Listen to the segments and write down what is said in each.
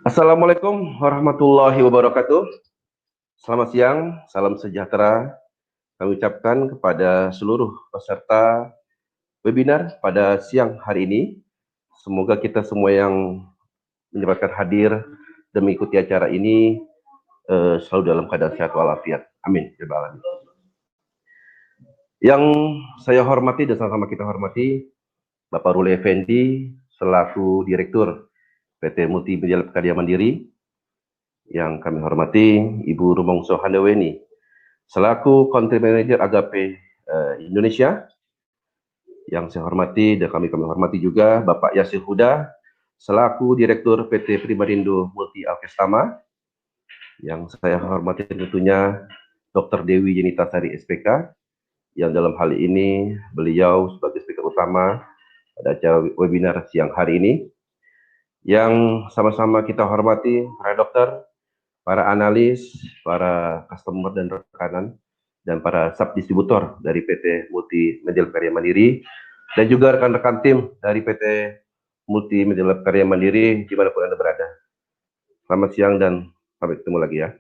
Assalamualaikum warahmatullahi wabarakatuh. Selamat siang, salam sejahtera kami ucapkan kepada seluruh peserta webinar pada siang hari ini. Semoga kita semua yang menyempatkan hadir dan mengikuti acara ini selalu dalam keadaan sehat walafiat. Amin. Yang saya hormati dan sama-sama kita hormati Bapak Ruli Effendi selaku Direktur PT Multimedia Karya Mandiri, yang kami hormati Ibu Rumongso Handaweni selaku Country Manager Agape Indonesia, yang saya hormati dan kami hormati juga Bapak Yasir Huda selaku Direktur PT Primarindo Multi Alkestama, yang saya hormati tentunya Dr. Dewi Yenita Sari SPK, yang dalam hal ini beliau sebagai speaker utama pada acara webinar siang hari ini, yang sama-sama kita hormati para dokter, para analis, para customer dan rekanan, dan para subdistributor dari PT Multimedia Karya Mandiri, dan juga rekan-rekan tim dari PT Multimedia Karya Mandiri dimanapun Anda berada. Selamat siang dan sampai ketemu lagi ya.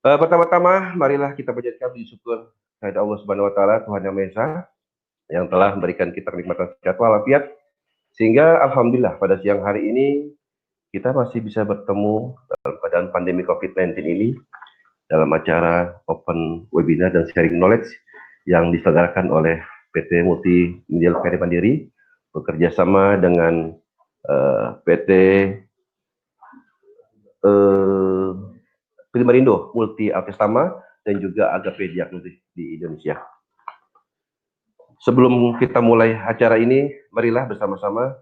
Pertama-tama, marilah kita panjatkan puji syukur kepada Allah Subhanahu Wa Taala, Tuhan Yang Maha Esa, yang telah memberikan kita kenikmatan sehat walafiat, sehingga alhamdulillah pada siang hari ini kita masih bisa bertemu dalam keadaan pandemi COVID-19 ini dalam acara open webinar dan sharing knowledge yang diselenggarakan oleh PT Multimedia Karya Mandiri bekerja sama dengan PT Primarindo Multi Alkestama dan juga Agape Diagnostik di Indonesia. Sebelum kita mulai acara ini, marilah bersama-sama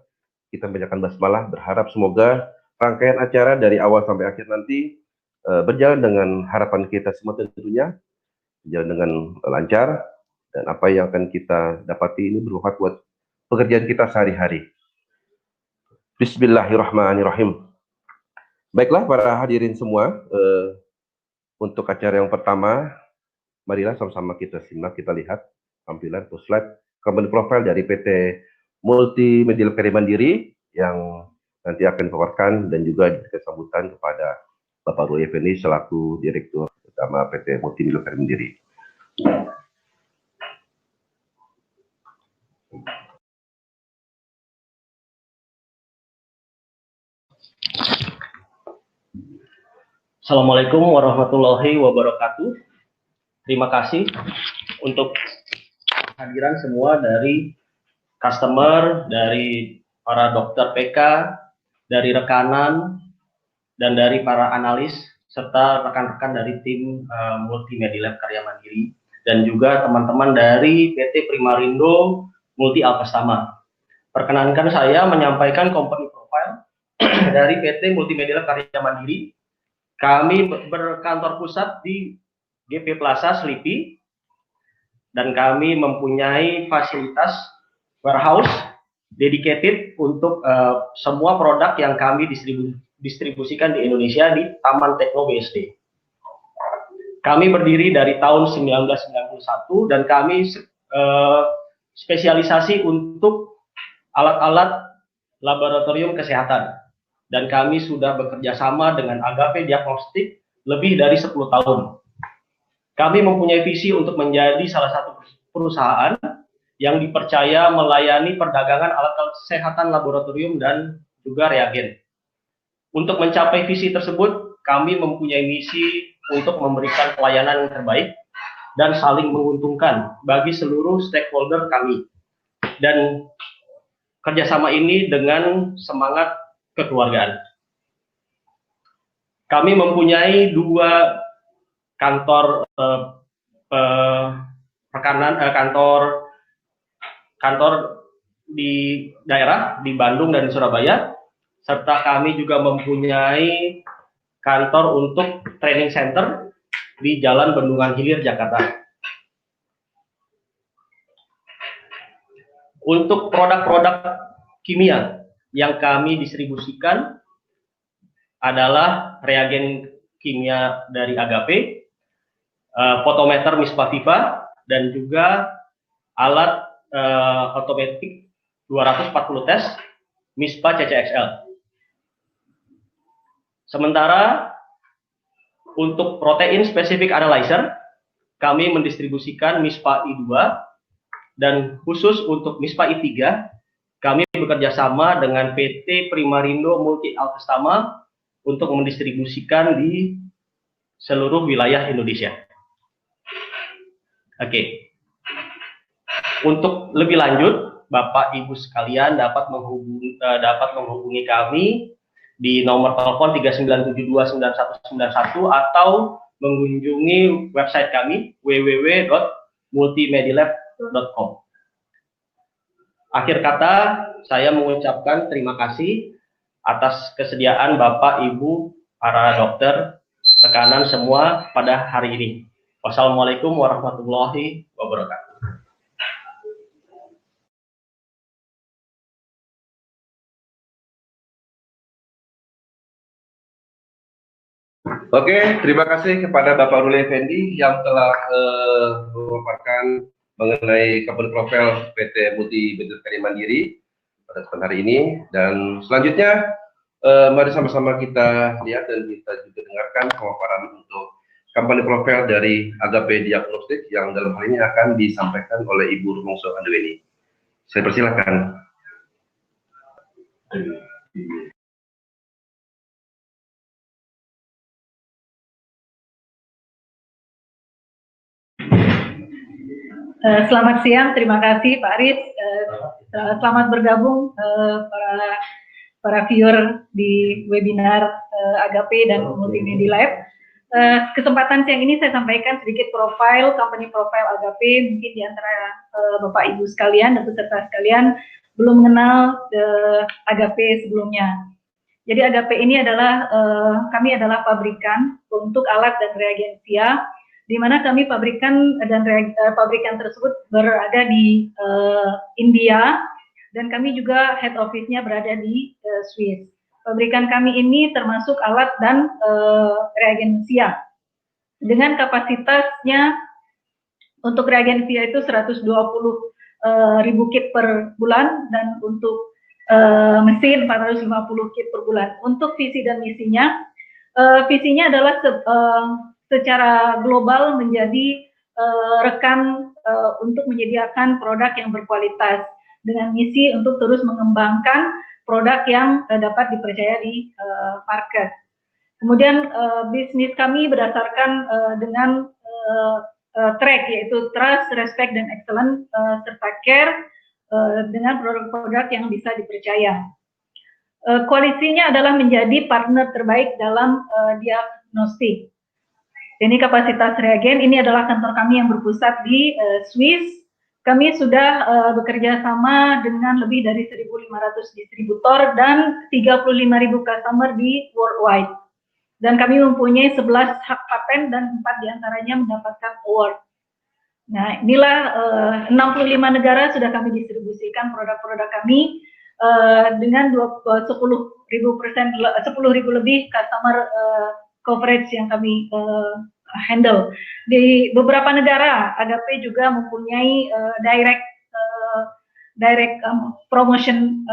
kita membacakan basmalah, berharap semoga rangkaian acara dari awal sampai akhir nanti berjalan dengan harapan kita semua tentunya, berjalan dengan lancar, dan apa yang akan kita dapati ini bermanfaat buat pekerjaan kita sehari-hari. Bismillahirrahmanirrahim. Baiklah para hadirin semua, untuk acara yang pertama, marilah sama-sama kita simak, kita lihat tampilan atau slide company profile dari PT Multimedia Karya Mandiri yang nanti akan dipaparkan dan juga diberikan sambutan kepada Bapak Ruli Effendi selaku Direktur Utama PT Multimedia Karya Mandiri. Assalamualaikum warahmatullahi wabarakatuh. Terima kasih untuk kehadiran semua dari customer, dari para dokter PK, dari rekanan, dan dari para analis, serta rekan-rekan dari tim Multimedia Karya Mandiri, dan juga teman-teman dari PT Primarindo Multi Alkestama. Perkenankan saya menyampaikan company profile dari PT Multimedia Karya Mandiri. Kami berkantor pusat di GP Plaza Slipi, dan kami mempunyai fasilitas warehouse dedicated untuk semua produk yang kami distribusikan di Indonesia di Taman Tekno BSD. Kami berdiri dari tahun 1991 dan kami spesialisasi untuk alat-alat laboratorium kesehatan. Dan kami sudah bekerja sama dengan Agape Diagnostik lebih dari 10 tahun. Kami mempunyai visi untuk menjadi salah satu perusahaan yang dipercaya melayani perdagangan alat kesehatan laboratorium dan juga reagen. Untuk mencapai visi tersebut, kami mempunyai misi untuk memberikan pelayanan yang terbaik dan saling menguntungkan bagi seluruh stakeholder kami. Dan kerjasama ini dengan semangat kekeluargaan. Kami mempunyai 2 kantor kantor di daerah di Bandung dan Surabaya, serta kami juga mempunyai kantor untuk training center di Jalan Bendungan Hilir, Jakarta. Untuk produk-produk kimia yang kami distribusikan adalah reagen kimia dari Agape, fotometer Mispa Viva, dan juga alat otomatik 240 tes MISPA CCXL. Sementara untuk protein specific analyzer, kami mendistribusikan MISPA I2, dan khusus untuk MISPA I3, kami bekerja sama dengan PT Primarindo Multi Alkestama untuk mendistribusikan di seluruh wilayah Indonesia. Oke. Untuk lebih lanjut, Bapak Ibu sekalian dapat menghubungi kami di nomor telepon 39729191 atau mengunjungi website kami www.multimedilab.com. Akhir kata, saya mengucapkan terima kasih atas kesediaan Bapak Ibu para dokter rekanan semua pada hari ini. Wassalamualaikum warahmatullahi wabarakatuh. Oke, terima kasih kepada Bapak Ruli Effendi yang telah memaparkan mengenai company profile PT Multi Medilab Mandiri pada kesempatan hari ini. Dan selanjutnya, mari sama-sama kita lihat dan kita juga dengarkan pemaparan untuk company profile dari Agape Diagnostik yang dalam hal ini akan disampaikan oleh Ibu Rumongso Handayani. Saya persilakan. Selamat siang, terima kasih Pak Aris. Selamat bergabung para viewer di webinar Agape dan Multimedilab. Kesempatan siang ini saya sampaikan sedikit company profile Agape. Mungkin di antara Bapak Ibu sekalian dan peserta sekalian belum mengenal Agape sebelumnya. Jadi Agape ini adalah kami adalah pabrikan untuk alat dan reagensia, di mana kami pabrikan tersebut berada di India, dan kami juga head office-nya berada di Swiss. Pabrikan kami ini termasuk alat dan reagensia dengan kapasitasnya untuk reagensia itu 120.000 kit per bulan, dan untuk mesin 450 kit per bulan. Untuk visi dan misinya, visinya adalah secara global menjadi rekan untuk menyediakan produk yang berkualitas dengan misi untuk terus mengembangkan produk yang dapat dipercaya di market. Kemudian bisnis kami berdasarkan dengan track, yaitu trust, respect, dan excellence, serta care dengan produk-produk yang bisa dipercaya. Koalisinya adalah menjadi partner terbaik dalam diagnostik. Ini kapasitas reagen, ini adalah kantor kami yang berpusat di Swiss. Kami sudah bekerja sama dengan lebih dari 1.500 distributor dan 35.000 customer di worldwide. Dan kami mempunyai 11 hak paten dan 4 diantaranya mendapatkan award. Nah, inilah 65 negara sudah kami distribusikan produk-produk kami dengan 10.000 lebih customer coverage yang kami handle. Di beberapa negara, Agape juga mempunyai direct promotion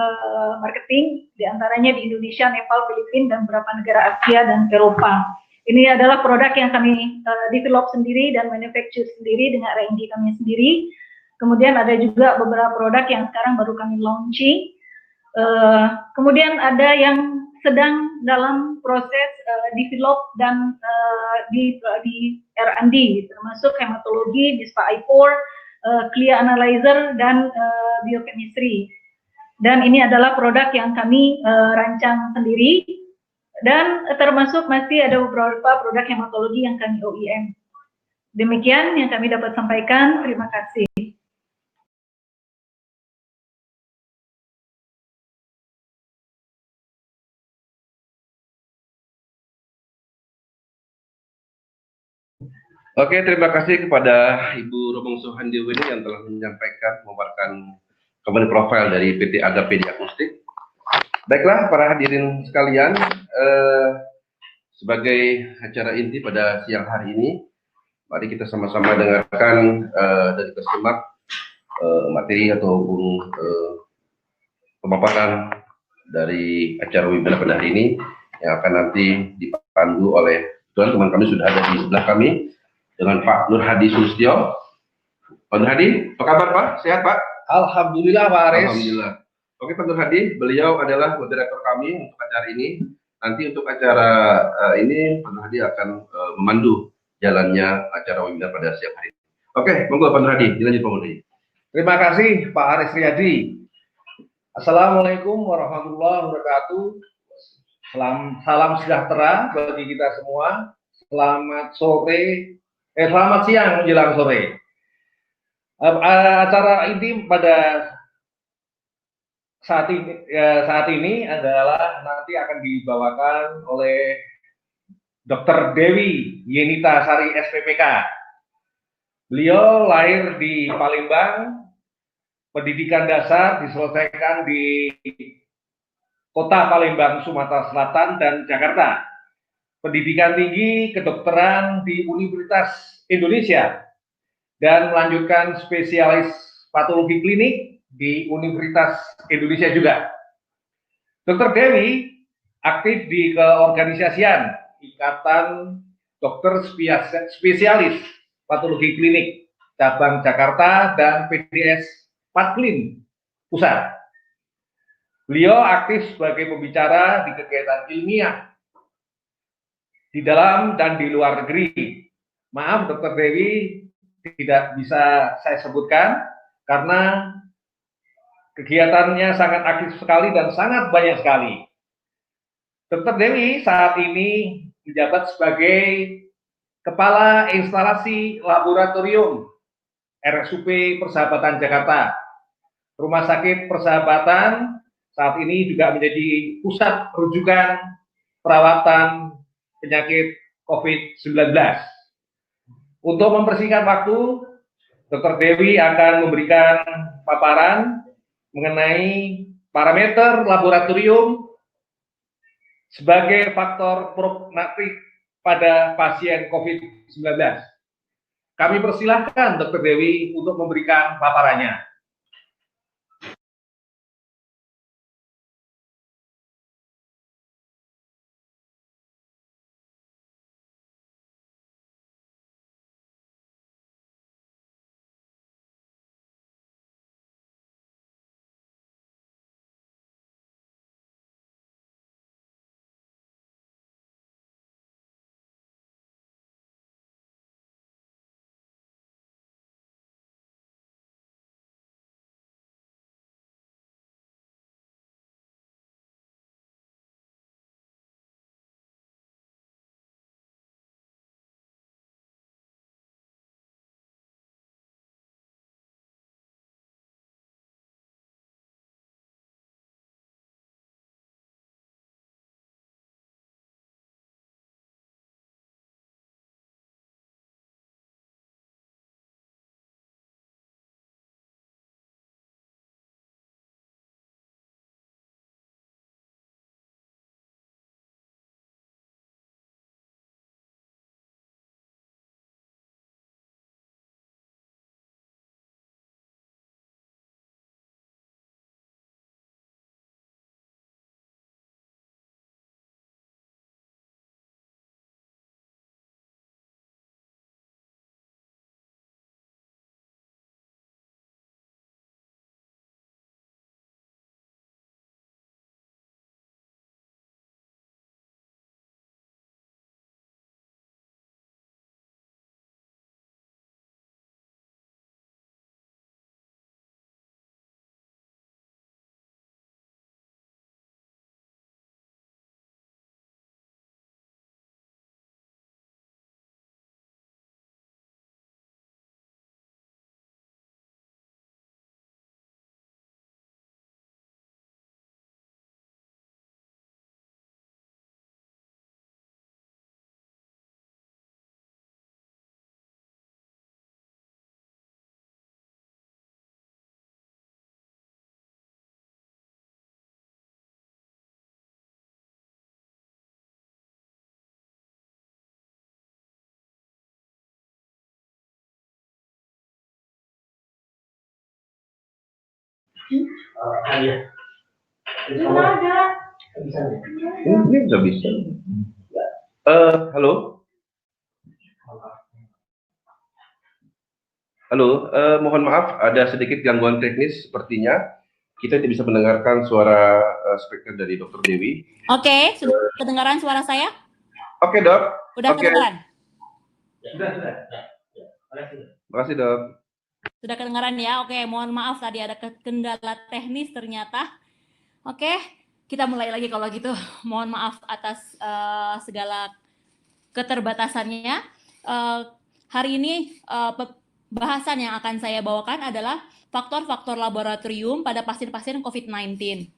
marketing, diantaranya di Indonesia, Nepal, Filipina, dan beberapa negara Asia dan Eropa. Ini adalah produk yang kami develop sendiri dan manufacture sendiri dengan R&D kami sendiri. Kemudian ada juga beberapa produk yang sekarang baru kami launching. Kemudian ada yang sedang dalam proses develop dan di R&D, termasuk hematologi, MISPA I4, CLIA analyzer, dan biochemistry. Dan ini adalah produk yang kami rancang sendiri, dan termasuk masih ada beberapa produk hematologi yang kami OEM. Demikian yang kami dapat sampaikan. Terima kasih. Oke, terima kasih kepada Ibu Rumongso Handayani yang telah menyampaikan, memaparkan company profile dari PT Agape Diagnostik. Baiklah, para hadirin sekalian, sebagai acara inti pada siang hari ini, mari kita sama-sama dengarkan dan kita simak materi ataupun pemaparan dari acara webinar pada hari ini yang akan nanti dipandu oleh teman kami sudah ada di sebelah kami dengan Pak Nur Hadi Sulistyo. Pak Nur Hadi, apa kabar Pak? Sehat Pak? Alhamdulillah Pak Aris. Alhamdulillah. Oke Pak Nur Hadi, beliau adalah moderator kami untuk acara ini. Nanti untuk acara ini Pak Nur Hadi akan memandu jalannya acara webinar pada siang hari ini. Oke, monggo Pak Nur Hadi, dilanjut Pak Nur Hadi. Terima kasih Pak Aris Riyadi. Assalamualaikum warahmatullahi wabarakatuh. Salam sejahtera bagi kita semua. Selamat siang menjelang sore. Acara ini pada saat ini adalah nanti akan dibawakan oleh Dr. Dewi Yenita Sari SPPK. Beliau lahir di Palembang, pendidikan dasar diselesaikan di Kota Palembang, Sumatera Selatan dan Jakarta. Pendidikan tinggi kedokteran di Universitas Indonesia dan melanjutkan spesialis patologi klinik di Universitas Indonesia juga. Dr. Dewi aktif di keorganisasian Ikatan Dokter Spesialis Patologi Klinik cabang Jakarta dan PDS Patklin Pusat. Beliau aktif sebagai pembicara di kegiatan ilmiah di dalam dan di luar negeri. Maaf, Dr. Dewi tidak bisa saya sebutkan karena kegiatannya sangat aktif sekali dan sangat banyak sekali. Dr. Dewi saat ini menjabat sebagai Kepala Instalasi Laboratorium RSUP Persahabatan Jakarta. Rumah Sakit Persahabatan saat ini juga menjadi pusat rujukan perawatan penyakit COVID-19. Untuk mempersingkat waktu, Dr. Dewi akan memberikan paparan mengenai parameter laboratorium sebagai faktor prognostik pada pasien COVID-19. Kami persilahkan Dr. Dewi untuk memberikan paparannya. Ini nggak bisa. Halo. Halo, mohon maaf, ada sedikit gangguan teknis sepertinya. Kita tidak bisa mendengarkan suara speaker dari Dr. Dewi. Oke, sudah kedengaran suara saya? Oke, Dok. Sudah kedengaran? Sudah. Terima kasih, Dok. Sudah kedengaran ya? Oke, mohon maaf tadi ada kendala teknis ternyata. Oke, kita mulai lagi kalau gitu. Mohon maaf atas segala keterbatasannya. Hari ini bahasan yang akan saya bawakan adalah faktor-faktor laboratorium pada pasien-pasien COVID-19.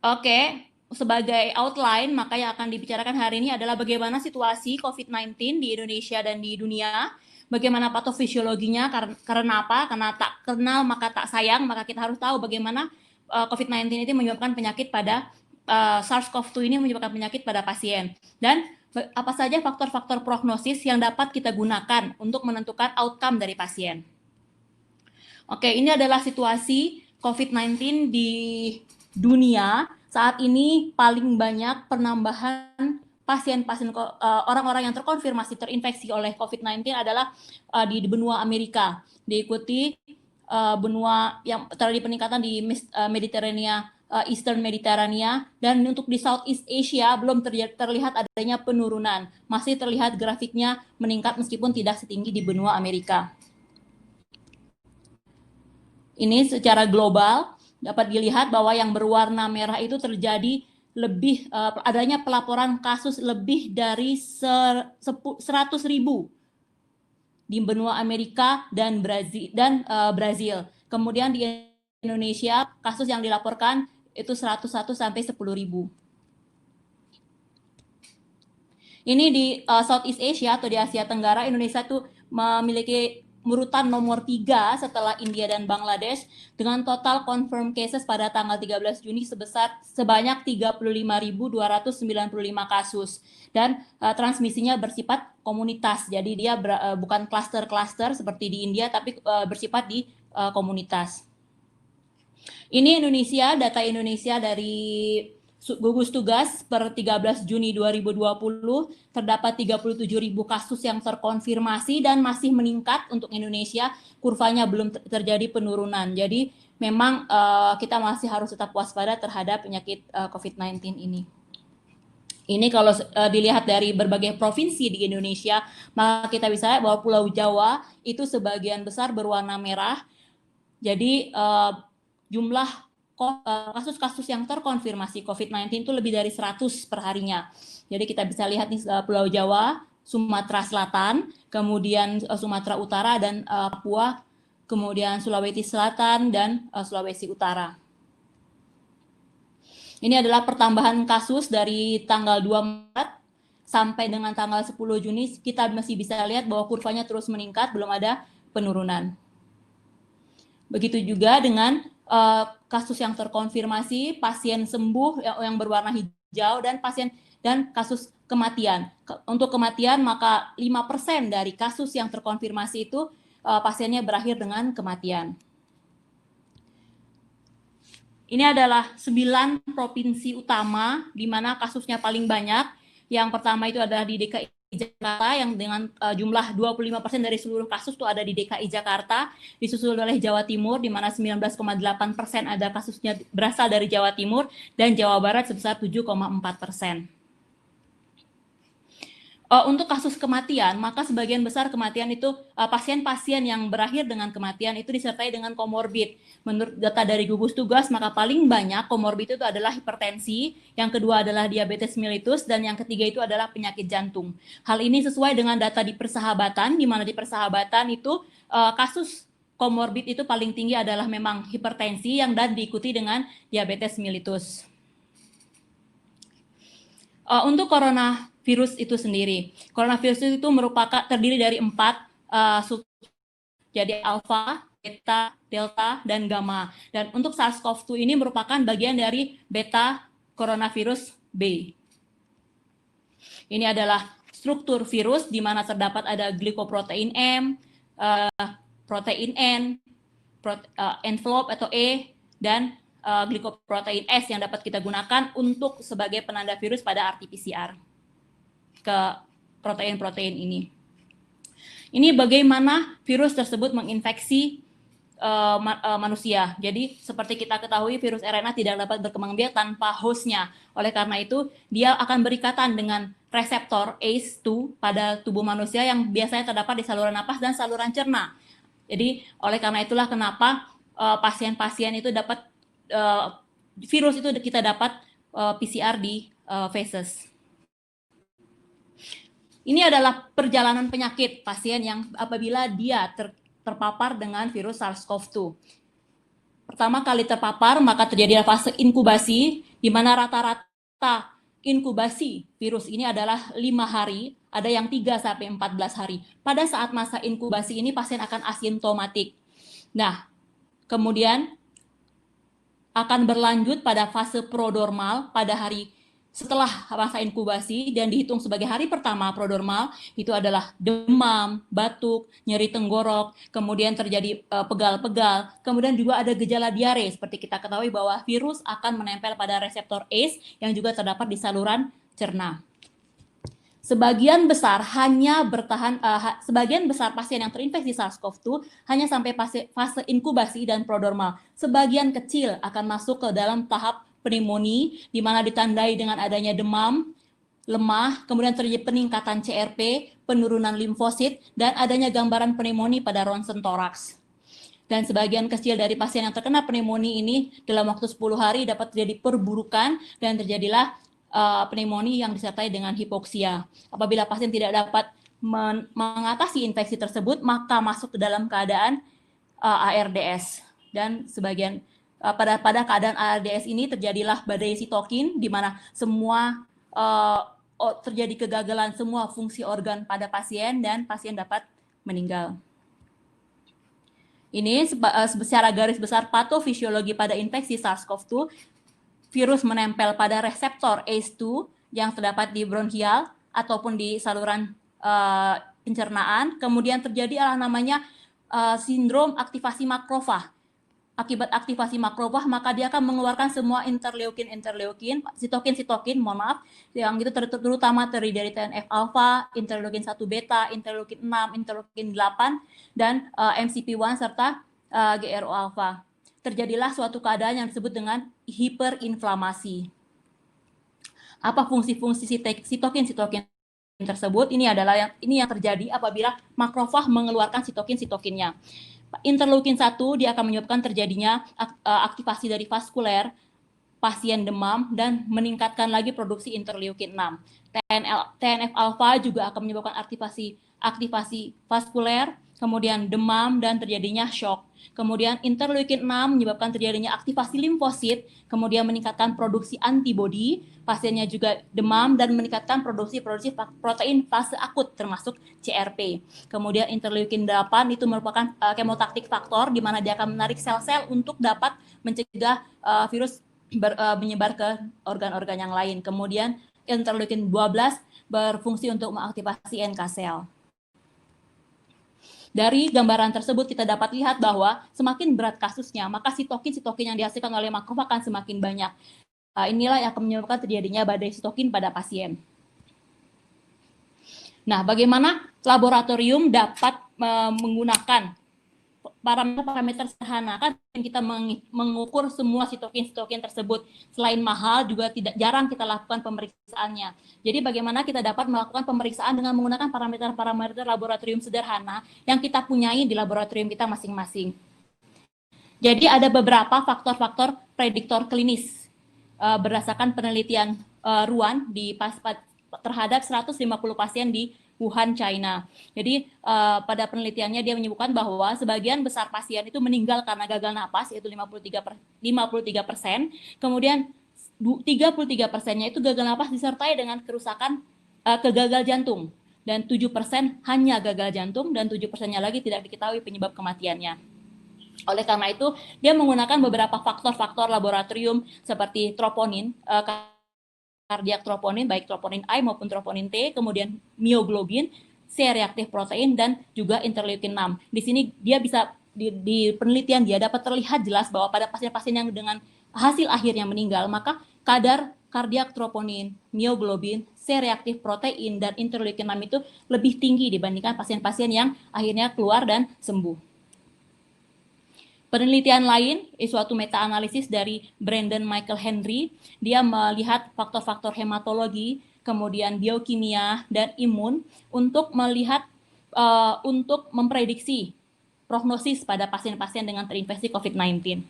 Oke, sebagai outline, maka yang akan dibicarakan hari ini adalah bagaimana situasi COVID-19 di Indonesia dan di dunia, bagaimana patofisiologinya, karena apa? Karena tak kenal maka tak sayang, maka kita harus tahu bagaimana COVID-19 itu menyebabkan penyakit pada SARS-CoV-2 ini menyebabkan penyakit pada pasien. Dan apa saja faktor-faktor prognosis yang dapat kita gunakan untuk menentukan outcome dari pasien. Oke, ini adalah situasi COVID-19 di dunia. Saat ini paling banyak penambahan pasien-pasien orang-orang yang terkonfirmasi terinfeksi oleh COVID-19 adalah di benua Amerika. Diikuti benua yang terjadi peningkatan di Mediterania, Eastern Mediterania, dan untuk di Southeast Asia belum terlihat adanya penurunan. Masih terlihat grafiknya meningkat meskipun tidak setinggi di benua Amerika. Ini secara global dapat dilihat bahwa yang berwarna merah itu terjadi lebih adanya pelaporan kasus lebih dari 100.000 di benua Amerika dan Brazil. Kemudian di Indonesia kasus yang dilaporkan itu 101 sampai 10.000. Ini di Southeast Asia atau di Asia Tenggara, Indonesia itu memiliki urutan nomor 3 setelah India dan Bangladesh dengan total confirmed cases pada tanggal 13 Juni sebanyak 35.295 kasus dan transmisinya bersifat komunitas. Jadi dia bukan klaster-klaster seperti di India tapi bersifat di komunitas. Ini Indonesia, data Indonesia dari gugus tugas per 13 Juni 2020 terdapat 37.000 kasus yang terkonfirmasi dan masih meningkat untuk Indonesia, kurvanya belum terjadi penurunan. Jadi memang kita masih harus tetap waspada terhadap penyakit COVID-19 ini. Ini kalau dilihat dari berbagai provinsi di Indonesia, maka kita bisa lihat bahwa Pulau Jawa itu sebagian besar berwarna merah. Jadi jumlah kasus-kasus yang terkonfirmasi COVID-19 itu lebih dari 100 per harinya. Jadi kita bisa lihat nih Pulau Jawa, Sumatera Selatan, kemudian Sumatera Utara dan Papua, kemudian Sulawesi Selatan dan Sulawesi Utara. Ini adalah pertambahan kasus dari tanggal 2 Maret sampai dengan tanggal 10 Juni. Kita masih bisa lihat bahwa kurvanya terus meningkat, belum ada penurunan. Begitu juga dengan kasus yang terkonfirmasi, pasien sembuh yang berwarna hijau dan kasus kematian. Untuk kematian maka 5% dari kasus yang terkonfirmasi itu pasiennya berakhir dengan kematian. Ini adalah 9 provinsi utama di mana kasusnya paling banyak. Yang pertama itu adalah di DKI Jakarta yang dengan jumlah 25% dari seluruh kasus itu ada di DKI Jakarta, disusul oleh Jawa Timur di mana 19,8% ada kasusnya berasal dari Jawa Timur dan Jawa Barat sebesar 7,4%. Untuk kasus kematian, maka sebagian besar kematian itu pasien-pasien yang berakhir dengan kematian itu disertai dengan komorbid. Menurut data dari gugus tugas, maka paling banyak komorbid itu adalah hipertensi, yang kedua adalah diabetes mellitus, dan yang ketiga itu adalah penyakit jantung. Hal ini sesuai dengan data di Persahabatan, di mana di Persahabatan itu kasus komorbid itu paling tinggi adalah memang hipertensi yang dan diikuti dengan diabetes mellitus. Untuk coronavirus itu sendiri, coronavirus itu merupakan terdiri dari 4 sub, jadi alfa, beta, delta, dan gamma. Dan untuk SARS-CoV-2 ini merupakan bagian dari beta coronavirus B. Ini adalah struktur virus di mana terdapat ada glikoprotein M, protein N, envelope atau E, dan glikoprotein S yang dapat kita gunakan untuk sebagai penanda virus pada RT-PCR ke protein-protein ini. Ini bagaimana virus tersebut menginfeksi manusia. Jadi seperti kita ketahui virus RNA tidak dapat berkembang biak tanpa hostnya. Oleh karena itu dia akan berikatan dengan reseptor ACE2 pada tubuh manusia yang biasanya terdapat di saluran napas dan saluran cerna. Jadi oleh karena itulah kenapa pasien-pasien itu dapat virus itu kita dapat PCR di feces. Ini adalah perjalanan penyakit pasien yang apabila dia terpapar dengan virus SARS-CoV-2. Pertama kali terpapar, maka terjadi fase inkubasi, di mana rata-rata inkubasi virus ini adalah 5 hari, ada yang 3-14 hari. Pada saat masa inkubasi ini, pasien akan asimptomatik. Nah, kemudian akan berlanjut pada fase prodormal pada hari setelah masa inkubasi dan dihitung sebagai hari pertama prodormal itu adalah demam, batuk, nyeri tenggorok, kemudian terjadi pegal-pegal, kemudian juga ada gejala diare seperti kita ketahui bahwa virus akan menempel pada reseptor ACE yang juga terdapat di saluran cerna. Sebagian besar pasien yang terinfeksi SARS-CoV-2 hanya sampai fase inkubasi dan prodormal. Sebagian kecil akan masuk ke dalam tahap pneumonia, di mana ditandai dengan adanya demam, lemah, kemudian terjadi peningkatan CRP, penurunan limfosit, dan adanya gambaran pneumonia pada ronsen toraks. Dan sebagian kecil dari pasien yang terkena pneumonia ini dalam waktu 10 hari dapat terjadi perburukan dan terjadilah pneumonia yang disertai dengan hipoksia. Apabila pasien tidak dapat mengatasi infeksi tersebut, maka masuk ke dalam keadaan ARDS. Dan sebagian pada keadaan ARDS ini terjadilah badai sitokin, di mana semua terjadi kegagalan semua fungsi organ pada pasien dan pasien dapat meninggal. Ini secara garis besar patofisiologi pada infeksi SARS-CoV-2. Virus menempel pada reseptor ACE2 yang terdapat di bronkial ataupun di saluran pencernaan. Kemudian terjadi namanya sindrom aktivasi makrofag. Akibat aktivasi makrofag, maka dia akan mengeluarkan semua interleukin, sitokin, yang itu terutama terdiri dari TNF-alpha, interleukin 1 beta, interleukin 6, interleukin 8, dan MCP1 serta GRO-alpha. Terjadilah suatu keadaan yang disebut dengan hiperinflamasi. Apa fungsi-fungsi sitokin tersebut? Ini yang terjadi apabila makrofag mengeluarkan sitokinnya. Interleukin 1 dia akan menyebabkan terjadinya aktivasi dari vaskuler, pasien demam, dan meningkatkan lagi produksi interleukin 6. TNF-alpha juga akan menyebabkan aktivasi vaskuler, kemudian demam, dan terjadinya shock. Kemudian interleukin 6 menyebabkan terjadinya aktivasi limfosit, kemudian meningkatkan produksi antibodi, pasiennya juga demam dan meningkatkan produksi protein fase akut termasuk CRP. Kemudian interleukin 8 itu merupakan kemotaktik faktor di mana dia akan menarik sel-sel untuk dapat mencegah virus menyebar ke organ-organ yang lain. Kemudian interleukin 12 berfungsi untuk mengaktifasi NK sel. Dari gambaran tersebut kita dapat lihat bahwa semakin berat kasusnya, maka sitokin yang dihasilkan oleh makrofag akan semakin banyak. Inilah yang akan menyebabkan terjadinya badai sitokin pada pasien. Nah, bagaimana laboratorium dapat menggunakan parameter sederhana kan kita mengukur semua sitokin tersebut. Selain mahal juga jarang kita lakukan pemeriksaannya. Jadi bagaimana kita dapat melakukan pemeriksaan dengan menggunakan parameter laboratorium sederhana yang kita punyai di laboratorium kita masing-masing. Jadi ada beberapa faktor-faktor prediktor klinis berdasarkan penelitian Ruan terhadap 150 pasien di Wuhan, China. Jadi pada penelitiannya dia menyebutkan bahwa sebagian besar pasien itu meninggal karena gagal napas, yaitu 53%. Kemudian 33%-nya itu gagal napas disertai dengan kerusakan gagal jantung. Dan 7% hanya gagal jantung dan 7%-nya lagi tidak diketahui penyebab kematiannya. Oleh karena itu, dia menggunakan beberapa faktor-faktor laboratorium seperti troponin, kardiak troponin, baik troponin I maupun troponin T, kemudian mioglobin, C-reaktif protein, dan juga interleukin 6. Di sini dia bisa, di penelitian dia dapat terlihat jelas bahwa pada pasien-pasien yang dengan hasil akhirnya meninggal, maka kadar kardiak troponin, mioglobin, C-reaktif protein, dan interleukin 6 itu lebih tinggi dibandingkan pasien-pasien yang akhirnya keluar dan sembuh. Penelitian lain, suatu meta-analisis dari Brandon Michael Henry, dia melihat faktor-faktor hematologi, kemudian biokimia, dan imun untuk melihat, untuk memprediksi prognosis pada pasien-pasien dengan terinfeksi COVID-19.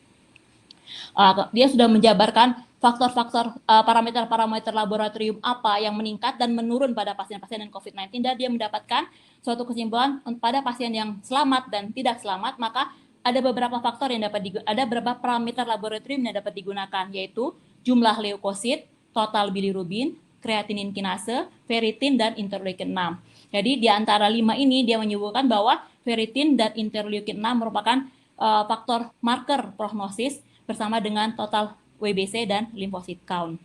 Dia sudah menjabarkan faktor-faktor parameter-parameter laboratorium apa yang meningkat dan menurun pada pasien-pasien dengan COVID-19, dan dia mendapatkan suatu kesimpulan pada pasien yang selamat dan tidak selamat, maka ada beberapa faktor yang ada beberapa parameter laboratorium yang dapat digunakan, yaitu jumlah leukosit, total bilirubin, kreatinin kinase, ferritin, dan interleukin 6. Jadi di antara 5 ini dia menyebutkan bahwa ferritin dan interleukin 6 merupakan faktor marker prognosis bersama dengan total WBC dan lymphocyte count.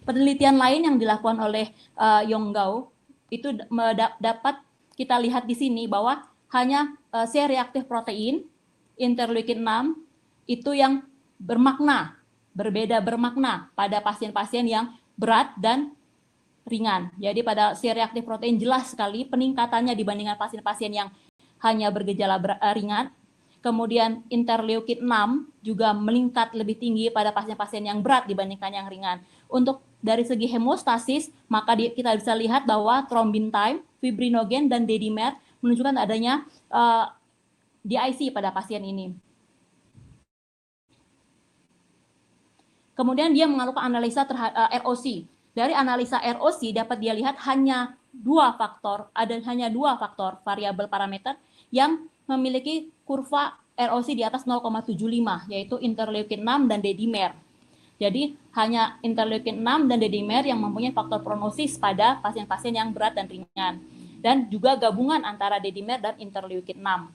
Penelitian lain yang dilakukan oleh Yonggao itu dapat kita lihat di sini bahwa hanya C-reaktif protein, interleukin 6 itu yang berbeda bermakna pada pasien-pasien yang berat dan ringan. Jadi pada C-reaktif protein jelas sekali peningkatannya dibandingkan pasien-pasien yang hanya bergejala ringan. Kemudian interleukin 6 juga meningkat lebih tinggi pada pasien-pasien yang berat dibandingkan yang ringan. Untuk dari segi hemostasis, maka kita bisa lihat bahwa thrombin time, fibrinogen, dan D-dimer menunjukkan adanya DIC pada pasien ini. Kemudian dia melakukan analisa ROC. Dari analisa ROC dapat dia lihat hanya dua faktor variabel parameter yang memiliki kurva ROC di atas 0,75, yaitu interleukin 6 dan D-dimer. Jadi hanya interleukin 6 dan D-dimer yang mempunyai faktor prognosis pada pasien-pasien yang berat dan ringan. Dan juga gabungan antara D-dimer dan interleukin 6.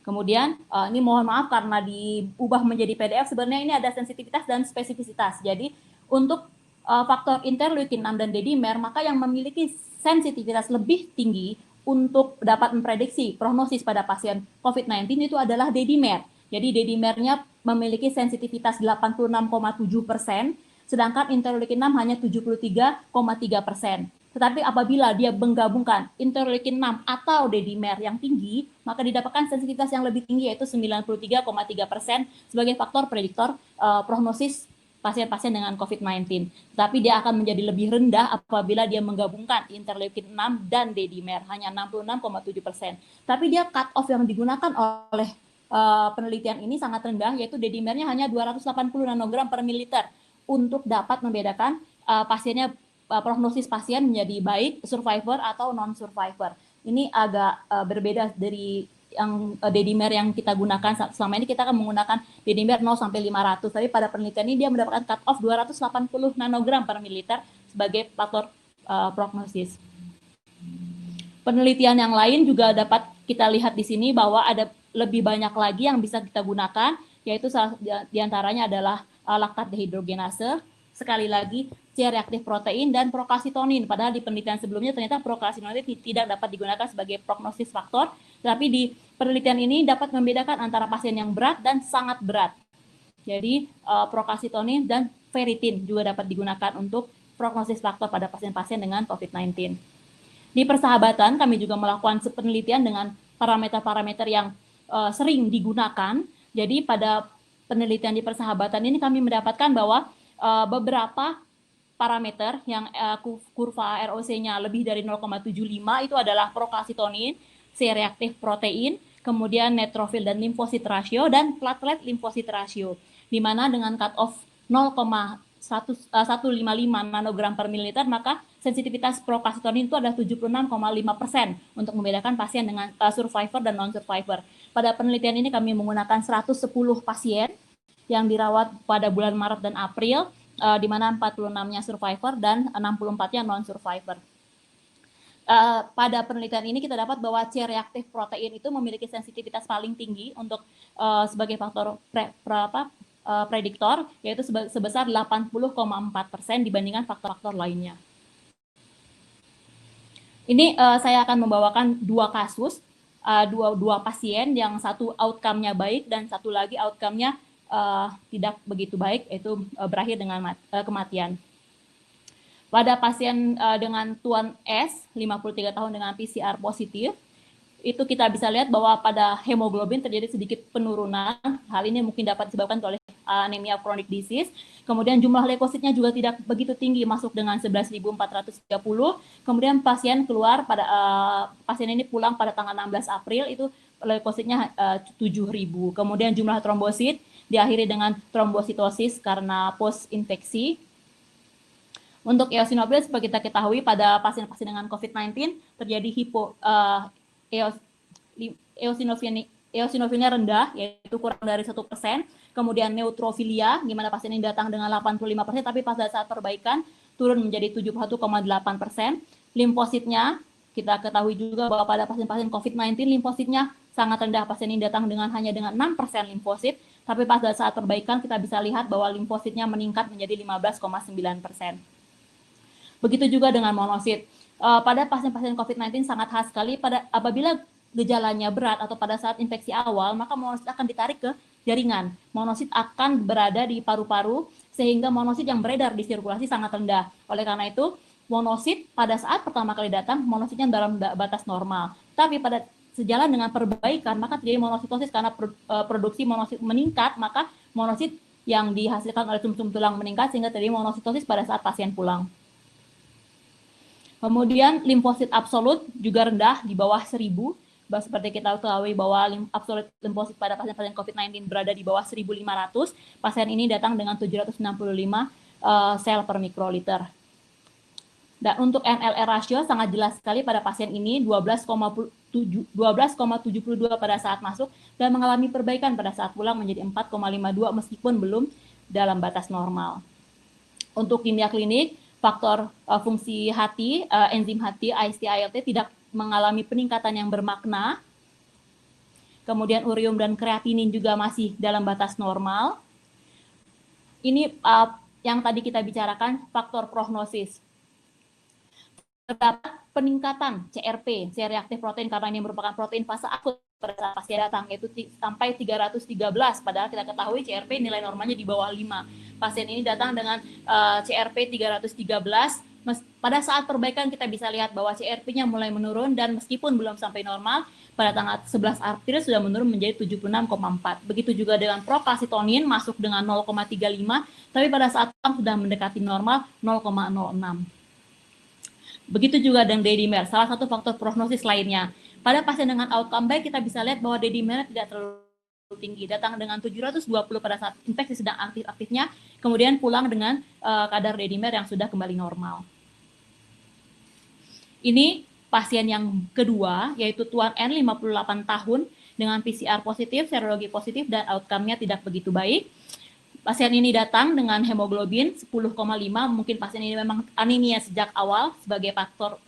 Kemudian, ini mohon maaf karena diubah menjadi PDF, sebenarnya ini ada sensitivitas dan spesifisitas. Jadi, untuk faktor interleukin 6 dan D-dimer, maka yang memiliki sensitivitas lebih tinggi untuk dapat memprediksi prognosis pada pasien COVID-19 itu adalah D-dimer. Jadi, D-dimernya memiliki sensitivitas 86,7%, sedangkan interleukin 6 hanya 73,3%. Tetapi apabila dia menggabungkan interleukin 6 atau D-dimer yang tinggi, maka didapatkan sensitivitas yang lebih tinggi, yaitu 93,3% sebagai faktor prediktor prognosis pasien-pasien dengan COVID-19. Tetapi dia akan menjadi lebih rendah apabila dia menggabungkan interleukin 6 dan D-dimer, hanya 66,7%. Tapi dia cut off yang digunakan oleh penelitian ini sangat rendah, yaitu D-dimernya hanya 280 nanogram per mililiter untuk dapat membedakan pasiennya, prognosis pasien menjadi baik, survivor atau non-survivor. Ini agak berbeda dari yang D-dimer yang kita gunakan selama ini. Kita akan menggunakan D-dimer 0 sampai 500, tapi pada penelitian ini dia mendapatkan cut off 280 nanogram per mililiter sebagai faktor prognosis. Penelitian yang lain juga dapat kita lihat di sini bahwa ada lebih banyak lagi yang bisa kita gunakan, yaitu diantaranya adalah laktat dehidrogenase, sekali lagi C-reaktif protein, dan procalcitonin. Padahal di penelitian sebelumnya ternyata procalcitonin tidak dapat digunakan sebagai prognosis faktor, tapi di penelitian ini dapat membedakan antara pasien yang berat dan sangat berat. Jadi procalcitonin dan ferritin juga dapat digunakan untuk prognosis faktor pada pasien-pasien dengan COVID-19. Di persahabatan kami juga melakukan penelitian dengan parameter-parameter yang sering digunakan. Jadi pada penelitian di persahabatan ini kami mendapatkan bahwa beberapa parameter yang kurva ROC-nya lebih dari 0,75 itu adalah procalcitonin, C-reaktif protein, kemudian neutrophil dan limfosit ratio, dan platelet limfosit ratio, di mana dengan cut off 0,155 nanogram per mililiter, maka sensitivitas procalcitonin itu adalah 76,5% untuk membedakan pasien dengan survivor dan non-survivor. Pada penelitian ini kami menggunakan 110 pasien yang dirawat pada bulan Maret dan April, di mana 46-nya survivor dan 64-nya non-survivor. Pada penelitian ini kita dapat bahwa C-reaktif protein itu memiliki sensitivitas paling tinggi untuk sebagai faktor prediktor, yaitu sebesar 80,4% dibandingkan faktor-faktor lainnya. Ini saya akan membawakan dua kasus. dua pasien, yang satu outcome-nya baik dan satu lagi outcome-nya tidak begitu baik, yaitu berakhir dengan kematian. Pada pasien dengan Tuan S, 53 tahun dengan PCR positif, itu kita bisa lihat bahwa pada hemoglobin terjadi sedikit penurunan. Hal ini mungkin dapat disebabkan oleh anemia chronic disease. Kemudian jumlah leukositnya juga tidak begitu tinggi, masuk dengan 11.430. Kemudian pasien keluar pada pasien ini pulang pada tanggal 16 April, itu leukositnya 7.000. Kemudian jumlah trombosit diakhiri dengan trombositosis karena post infeksi. Untuk eosinofil, seperti kita ketahui pada pasien-pasien dengan COVID-19 terjadi eosinofilnya rendah, yaitu kurang dari 1%. Kemudian neutrofilia, di mana pasien ini datang dengan 85%, tapi pada saat perbaikan turun menjadi 71,8%. Limfositnya, kita ketahui juga bahwa pada pasien-pasien COVID-19 limfositnya sangat rendah. Pasien ini datang hanya dengan 6% limfosit, tapi pada saat perbaikan kita bisa lihat bahwa limfositnya meningkat menjadi 15,9%. Begitu juga dengan monosit. Pada pasien-pasien COVID-19 sangat khas sekali, apabila gejalanya berat atau pada saat infeksi awal, maka monosit akan ditarik ke jaringan. Monosit akan berada di paru-paru, sehingga monosit yang beredar di sirkulasi sangat rendah. Oleh karena itu, monosit pada saat pertama kali datang, monositnya dalam batas normal. Tapi pada sejalan dengan perbaikan, maka terjadi monositosis karena produksi monosit meningkat, maka monosit yang dihasilkan oleh sumsum tulang meningkat, sehingga terjadi monositosis pada saat pasien pulang. Kemudian limfosit absolut juga rendah, di bawah 1000. Seperti kita ketahui bahwa absolut limfosit pada pasien-pasien COVID-19 berada di bawah 1500. Pasien ini datang dengan 765 sel per mikroliter. Dan untuk NLR ratio sangat jelas sekali pada pasien ini, 12,72 pada saat masuk dan mengalami perbaikan pada saat pulang menjadi 4,52 meskipun belum dalam batas normal. Untuk kimia klinik, faktor fungsi hati, enzim hati, AST/ALT tidak mengalami peningkatan yang bermakna. Kemudian urium dan kreatinin juga masih dalam batas normal. Ini yang tadi kita bicarakan, faktor prognosis. Terdapat peningkatan CRP, C-reaktif protein, karena ini merupakan protein fase akut pada saat pasien datang, yaitu sampai 313, padahal kita ketahui CRP nilai normalnya di bawah 5. Pasien ini datang dengan CRP 313, pada saat perbaikan kita bisa lihat bahwa CRP-nya mulai menurun, dan meskipun belum sampai normal, pada tanggal 11 April sudah menurun menjadi 76,4. Begitu juga dengan procalcitonin, masuk dengan 0,35, tapi pada saat sudah mendekati normal 0,06. Begitu juga dengan D-dimer, salah satu faktor prognosis lainnya. Pada pasien dengan outcome baik, kita bisa lihat bahwa D-dimer tidak terlalu tinggi, datang dengan 720 pada saat infeksi sedang aktif-aktifnya, kemudian pulang dengan kadar D-dimer yang sudah kembali normal. Ini pasien yang kedua, yaitu Tuan N, 58 tahun, dengan PCR positif, serologi positif, dan outcome-nya tidak begitu baik. Pasien ini datang dengan hemoglobin 10,5, mungkin pasien ini memang anemia sejak awal sebagai faktor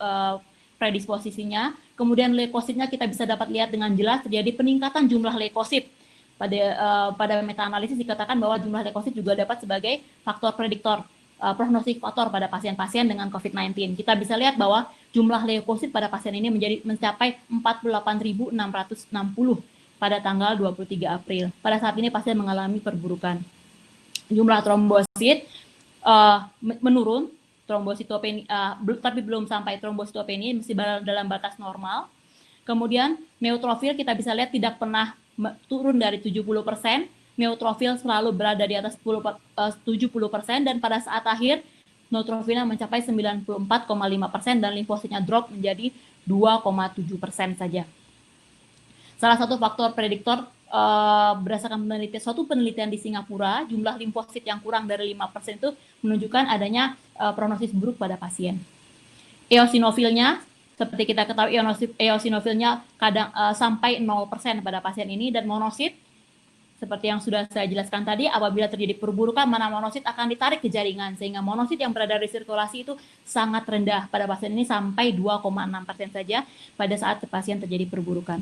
predisposisinya. Kemudian leukositnya kita bisa dapat lihat dengan jelas terjadi peningkatan jumlah leukosit. Pada meta-analisis dikatakan bahwa jumlah leukosit juga dapat sebagai faktor prediktor, prognostik faktor pada pasien-pasien dengan COVID-19. Kita bisa lihat bahwa jumlah leukosit pada pasien ini mencapai 48.660 pada tanggal 23 April. Pada saat ini pasien mengalami perburukan. Jumlah trombosit menurun, trombositopenia, tapi belum sampai trombositopenia, masih dalam batas normal. Kemudian neutrofil kita bisa lihat tidak pernah turun dari 70%, neutrofil selalu berada di atas 70%, dan pada saat akhir neutrofilnya mencapai 94,5% dan limfositnya drop menjadi 2,7% saja. Salah satu faktor prediktor berdasarkan suatu penelitian di Singapura, jumlah limfosit yang kurang dari 5% itu menunjukkan adanya prognosis buruk pada pasien. Eosinofilnya, seperti kita ketahui, eosinofilnya kadang sampai 0% pada pasien ini, dan monosit, seperti yang sudah saya jelaskan tadi, apabila terjadi perburukan, mana monosit akan ditarik ke jaringan, sehingga monosit yang berada di sirkulasi itu sangat rendah pada pasien ini, sampai 2,6% saja pada saat pasien terjadi perburukan.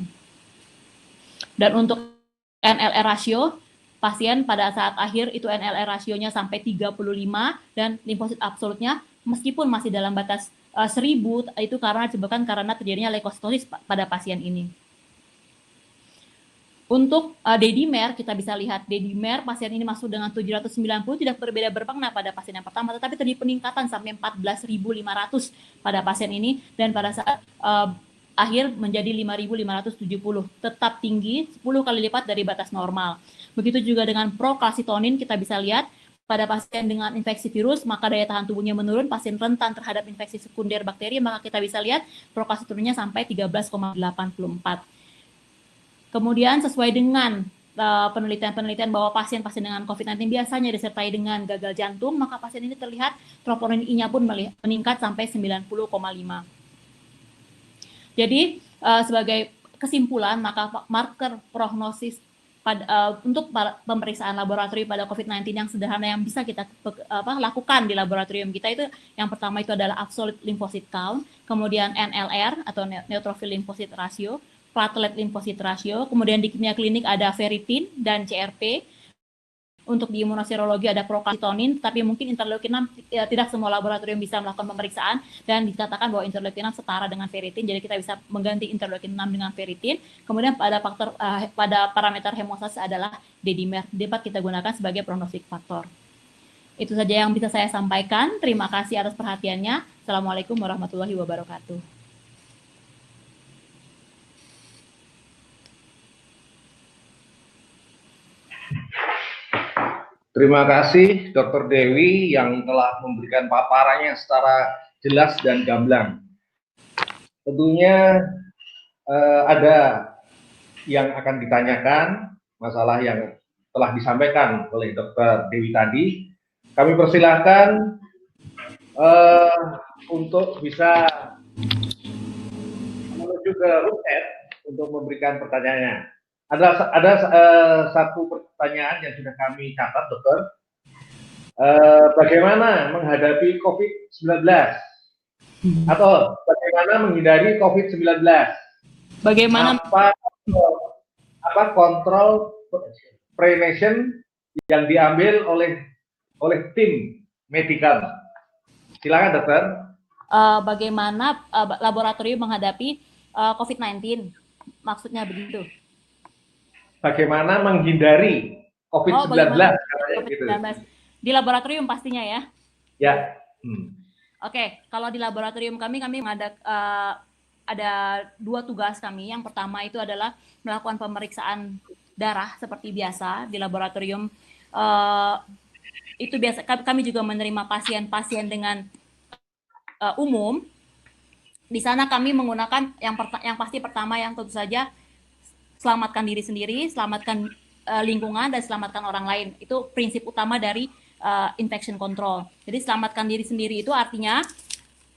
Dan untuk NLR ratio, pasien pada saat akhir itu NLR rasionya sampai 35, dan limfosit absolutnya meskipun masih dalam batas 1000, itu disebabkan karena terjadinya leukositosis pada pasien ini. Untuk dedimer, kita bisa lihat dedimer pasien ini masuk dengan 790 tidak berbeda bermakna pada pasien yang pertama, tetapi terjadi peningkatan sampai 14.500 pada pasien ini, dan pada saat akhir menjadi 5.570, tetap tinggi 10 kali lipat dari batas normal. Begitu juga dengan procalcitonin, kita bisa lihat pada pasien dengan infeksi virus, maka daya tahan tubuhnya menurun, pasien rentan terhadap infeksi sekunder bakteri, maka kita bisa lihat procalcitoninnya sampai 13,84. Kemudian sesuai dengan penelitian-penelitian bahwa pasien-pasien dengan COVID-19 biasanya disertai dengan gagal jantung, maka pasien ini terlihat troponin I-nya pun meningkat sampai 90,5. Jadi sebagai kesimpulan, maka marker prognosis untuk pemeriksaan laboratorium pada COVID-19 yang sederhana yang bisa kita lakukan di laboratorium kita itu, yang pertama itu adalah absolute lymphocyte count, kemudian NLR atau neutrophil lymphocyte ratio, platelet lymphocyte ratio, kemudian di kimia klinik ada ferritin dan CRP. Untuk di imunoserologi ada procalcitonin, tapi mungkin interleukin 6 tidak semua laboratorium bisa melakukan pemeriksaan, dan dikatakan bahwa interleukin 6 setara dengan ferritin, jadi kita bisa mengganti interleukin 6 dengan ferritin. Kemudian pada parameter hemostasis adalah dedimer, dapat kita gunakan sebagai prognostik faktor. Itu saja yang bisa saya sampaikan. Terima kasih atas perhatiannya. Assalamualaikum warahmatullahi wabarakatuh. Terima kasih Dr. Dewi yang telah memberikan paparannya secara jelas dan gamblang. Tentunya ada yang akan ditanyakan, masalah yang telah disampaikan oleh Dr. Dewi tadi. Kami persilahkan untuk bisa menuju ke room chat untuk memberikan pertanyaannya. Ada satu pertanyaan yang sudah kami catat, Dokter. Bagaimana menghadapi COVID-19? Atau bagaimana menghindari COVID-19? Bagaimana apa kontrol prevention yang diambil oleh tim medikal? Silakan, Dokter. Bagaimana laboratorium menghadapi COVID-19? Maksudnya begitu. Bagaimana menghindari COVID-19? COVID-19 di laboratorium pastinya ya. Ya. Oke, kalau di laboratorium kami ada 2 tugas kami. Yang pertama itu adalah melakukan pemeriksaan darah seperti biasa di laboratorium. Itu biasa. Kami juga menerima pasien-pasien dengan umum. Di sana kami menggunakan yang pasti pertama yang tentu saja selamatkan diri sendiri, selamatkan lingkungan, dan selamatkan orang lain. Itu prinsip utama dari infection control. Jadi selamatkan diri sendiri itu artinya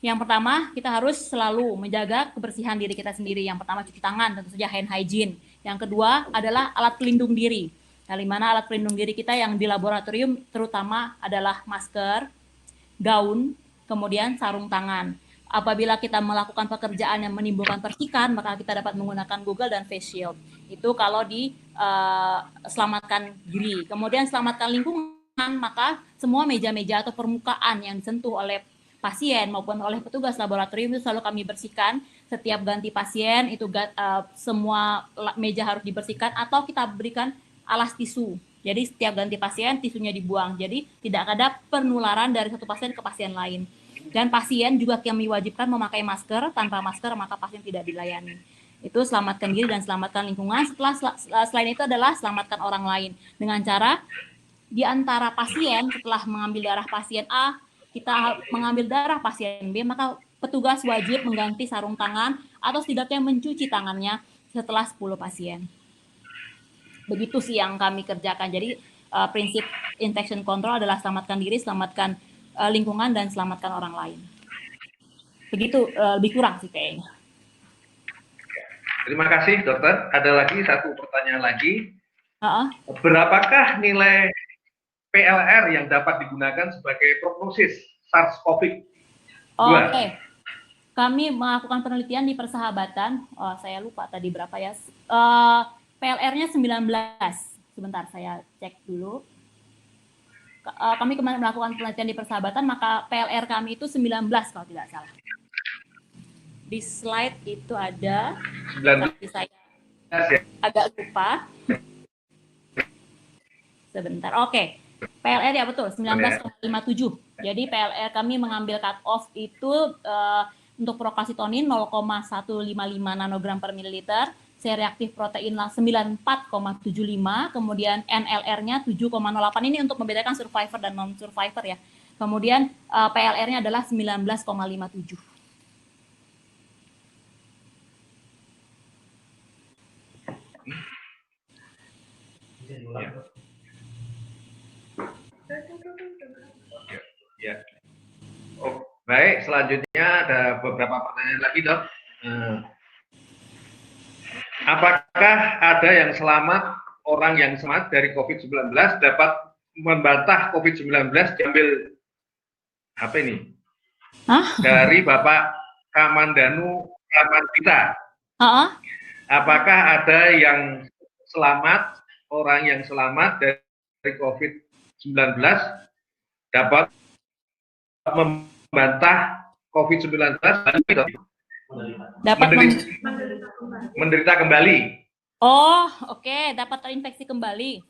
yang pertama kita harus selalu menjaga kebersihan diri kita sendiri. Yang pertama cuci tangan, tentu saja hand hygiene. Yang kedua adalah alat pelindung diri. Nah, di mana alat pelindung diri kita yang di laboratorium terutama adalah masker, gaun, kemudian sarung tangan. Apabila kita melakukan pekerjaan yang menimbulkan percikan, maka kita dapat menggunakan Google dan face shield. Itu kalau di selamatkan diri. Kemudian selamatkan lingkungan, maka semua meja-meja atau permukaan yang disentuh oleh pasien maupun oleh petugas laboratorium itu selalu kami bersihkan. Setiap ganti pasien itu semua meja harus dibersihkan, atau kita berikan alas tisu. Jadi setiap ganti pasien tisunya dibuang. Jadi tidak ada penularan dari satu pasien ke pasien lain. Dan pasien juga kami wajibkan memakai masker. Tanpa masker maka pasien tidak dilayani. Itu selamatkan diri dan selamatkan lingkungan. Selain itu adalah selamatkan orang lain dengan cara di antara pasien, setelah mengambil darah pasien A, kita mengambil darah pasien B, maka petugas wajib mengganti sarung tangan atau setidaknya mencuci tangannya setelah 10 pasien. Begitu sih yang kami kerjakan. Jadi prinsip infection control adalah selamatkan diri, selamatkan lingkungan, dan selamatkan orang lain. Begitu, lebih kurang sih kayaknya. Terima kasih, Dokter. Ada lagi satu pertanyaan lagi. Berapakah nilai PLR yang dapat digunakan sebagai prognosis SARS-CoV-2? Oke. Kami melakukan penelitian di persahabatan. Saya lupa tadi berapa ya. PLR-nya 19. Sebentar, saya cek dulu. Kami kemarin melakukan penelitian di persahabatan, maka PLR kami itu 19 kalau tidak salah. Di slide itu ada. 19. Saya Agak lupa. Sebentar. Oke. PLR ya betul 19,57. Jadi PLR kami mengambil cut off itu untuk procalcitonin 0,155 nanogram per mililiter, C-reaktif protein 94,75, kemudian NLR-nya 7,08. Ini untuk membedakan survivor dan non-survivor ya. Kemudian PLR-nya adalah 19,57. Ya. Oh, baik, selanjutnya ada beberapa pertanyaan lagi, Dok. Apakah ada yang selamat, orang yang selamat dari COVID-19 dapat membantah COVID-19 diambil apa ini? Dari Bapak Kamandanu Kamandita. Apakah ada yang selamat, orang yang selamat dari COVID-19 dapat membantah COVID-19 dapat menderita kembali. Oh, oke, dapat terinfeksi kembali.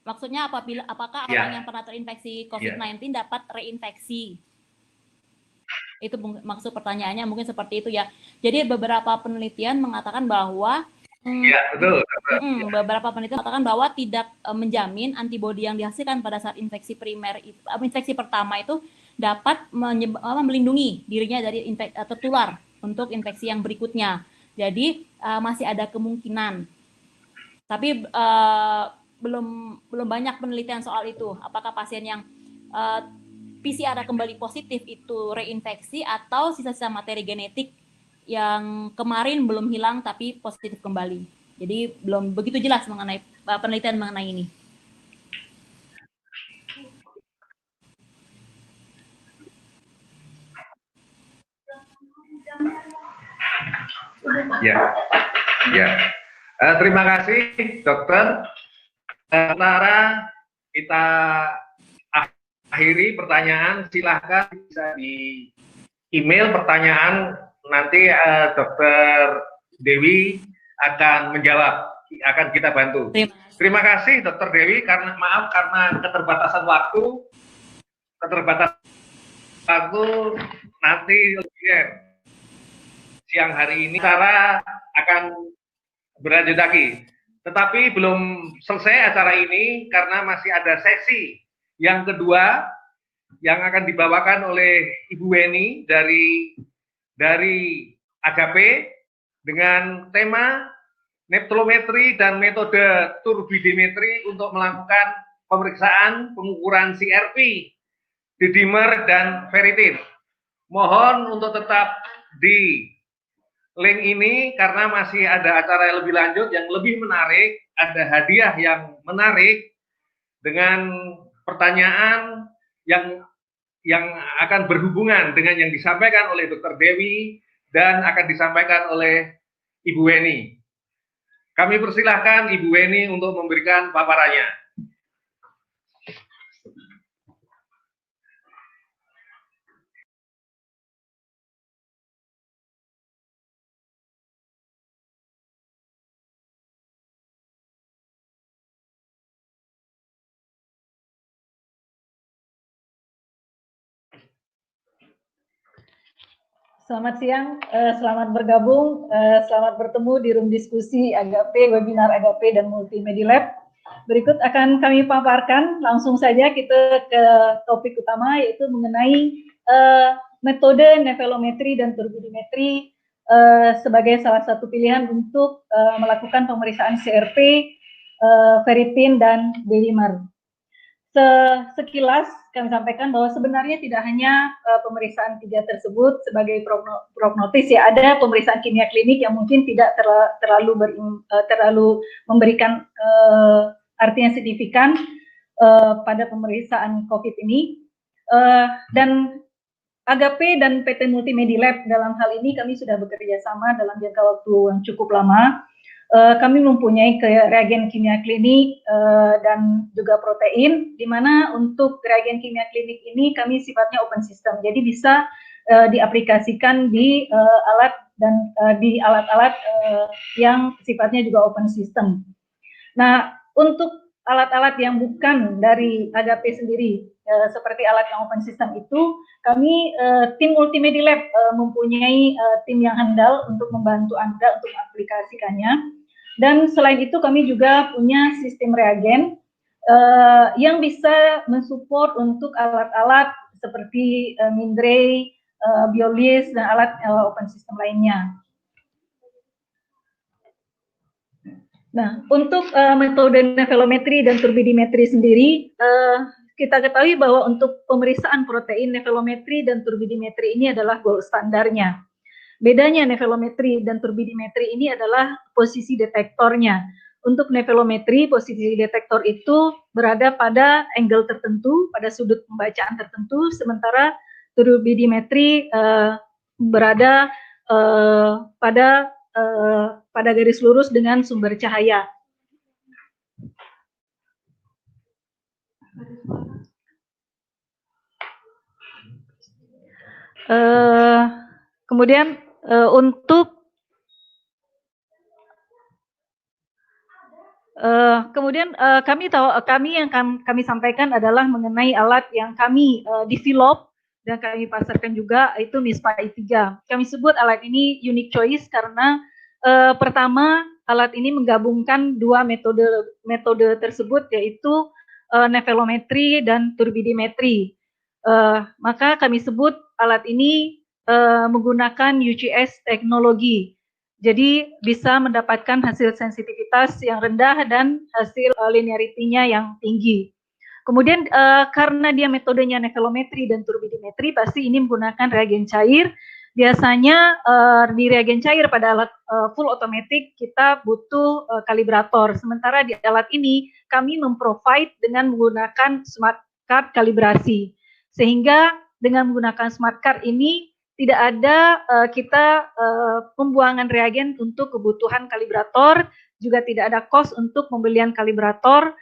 Maksudnya apakah orang yang pernah terinfeksi COVID-19 dapat reinfeksi? Itu maksud pertanyaannya mungkin seperti itu ya. Jadi beberapa penelitian mengatakan bahwa betul. Beberapa penelitian mengatakan bahwa tidak menjamin antibodi yang dihasilkan pada saat infeksi primer itu, infeksi pertama itu dapat melindungi dirinya dari tertular untuk infeksi yang berikutnya. Jadi masih ada kemungkinan. Tapi belum banyak penelitian soal itu. Apakah pasien yang PCR kembali positif itu reinfeksi atau sisa-sisa materi genetik yang kemarin belum hilang tapi positif kembali. Jadi belum begitu jelas mengenai penelitian mengenai ini. Terima kasih, Dokter. Sementara kita akhiri pertanyaan, silahkan bisa di email pertanyaan, nanti Dokter Dewi akan menjawab, akan kita bantu. Terima kasih Dokter Dewi, karena keterbatasan waktu, nanti siang hari ini cara akan berlanjut lagi. Tetapi belum selesai acara ini karena masih ada sesi yang kedua yang akan dibawakan oleh Ibu Weni dari Agape dengan tema neptolometri dan metode turbidimetri untuk melakukan pemeriksaan pengukuran CRP, D-dimer dan ferritin. Mohon untuk tetap di link ini karena masih ada acara yang lebih lanjut yang lebih menarik, ada hadiah yang menarik dengan pertanyaan yang akan berhubungan dengan yang disampaikan oleh Dr. Dewi dan akan disampaikan oleh Ibu Weni. Kami persilahkan Ibu Weni untuk memberikan paparannya. Selamat siang, selamat bergabung, selamat bertemu di room diskusi Agape, webinar Agape dan Multimedia Lab. Berikut akan kami paparkan, langsung saja kita ke topik utama yaitu mengenai metode nevelometri dan turbidimetri sebagai salah satu pilihan untuk melakukan pemeriksaan CRP, ferritin dan D-dimer. Sekilas kami sampaikan bahwa sebenarnya tidak hanya pemeriksaan tiga tersebut sebagai prognotis, ya ada pemeriksaan kimia klinik yang mungkin tidak terlalu memberikan arti yang signifikan pada pemeriksaan COVID ini. Dan Agape dan PT Multimedia Lab dalam hal ini kami sudah bekerja sama dalam jangka waktu yang cukup lama. Kami mempunyai reagen kimia klinik dan juga protein, di mana untuk reagen kimia klinik ini kami sifatnya open system, jadi bisa diaplikasikan di alat dan di alat-alat yang sifatnya juga open system. Nah, untuk alat-alat yang bukan dari Agape sendiri, seperti alat yang open system itu, kami tim Multimedia Lab mempunyai tim yang handal untuk membantu Anda untuk mengaplikasikannya. Dan selain itu kami juga punya sistem reagen yang bisa mensupport untuk alat-alat seperti Mindray, Biolis, dan alat open system lainnya. Nah, untuk metode nevelometri dan turbidimetri sendiri, kita ketahui bahwa untuk pemeriksaan protein, nevelometri dan turbidimetri ini adalah gold standarnya. Bedanya nevelometri dan turbidimetri ini adalah posisi detektornya. Untuk nevelometri, posisi detektor itu berada pada angle tertentu, pada sudut pembacaan tertentu, sementara turbidimetri berada pada garis lurus dengan sumber cahaya. Kemudian kami yang kami sampaikan adalah mengenai alat yang kami develop dan kami pasarkan juga, itu MISPA i3. Kami sebut alat ini unique choice karena pertama, alat ini menggabungkan dua metode tersebut, yaitu nevelometri dan turbidimetri. Maka kami sebut alat ini menggunakan UGS teknologi. Jadi bisa mendapatkan hasil sensitivitas yang rendah dan hasil linearity-nya yang tinggi. Kemudian karena dia metodenya nevelometri dan turbidimetri, pasti ini menggunakan reagen cair. Biasanya di reagen cair pada alat full automatic kita butuh kalibrator. Sementara di alat ini kami memprovide dengan menggunakan smart card kalibrasi. Sehingga dengan menggunakan smart card ini tidak ada pembuangan reagen untuk kebutuhan kalibrator, juga tidak ada cost untuk pembelian kalibrator.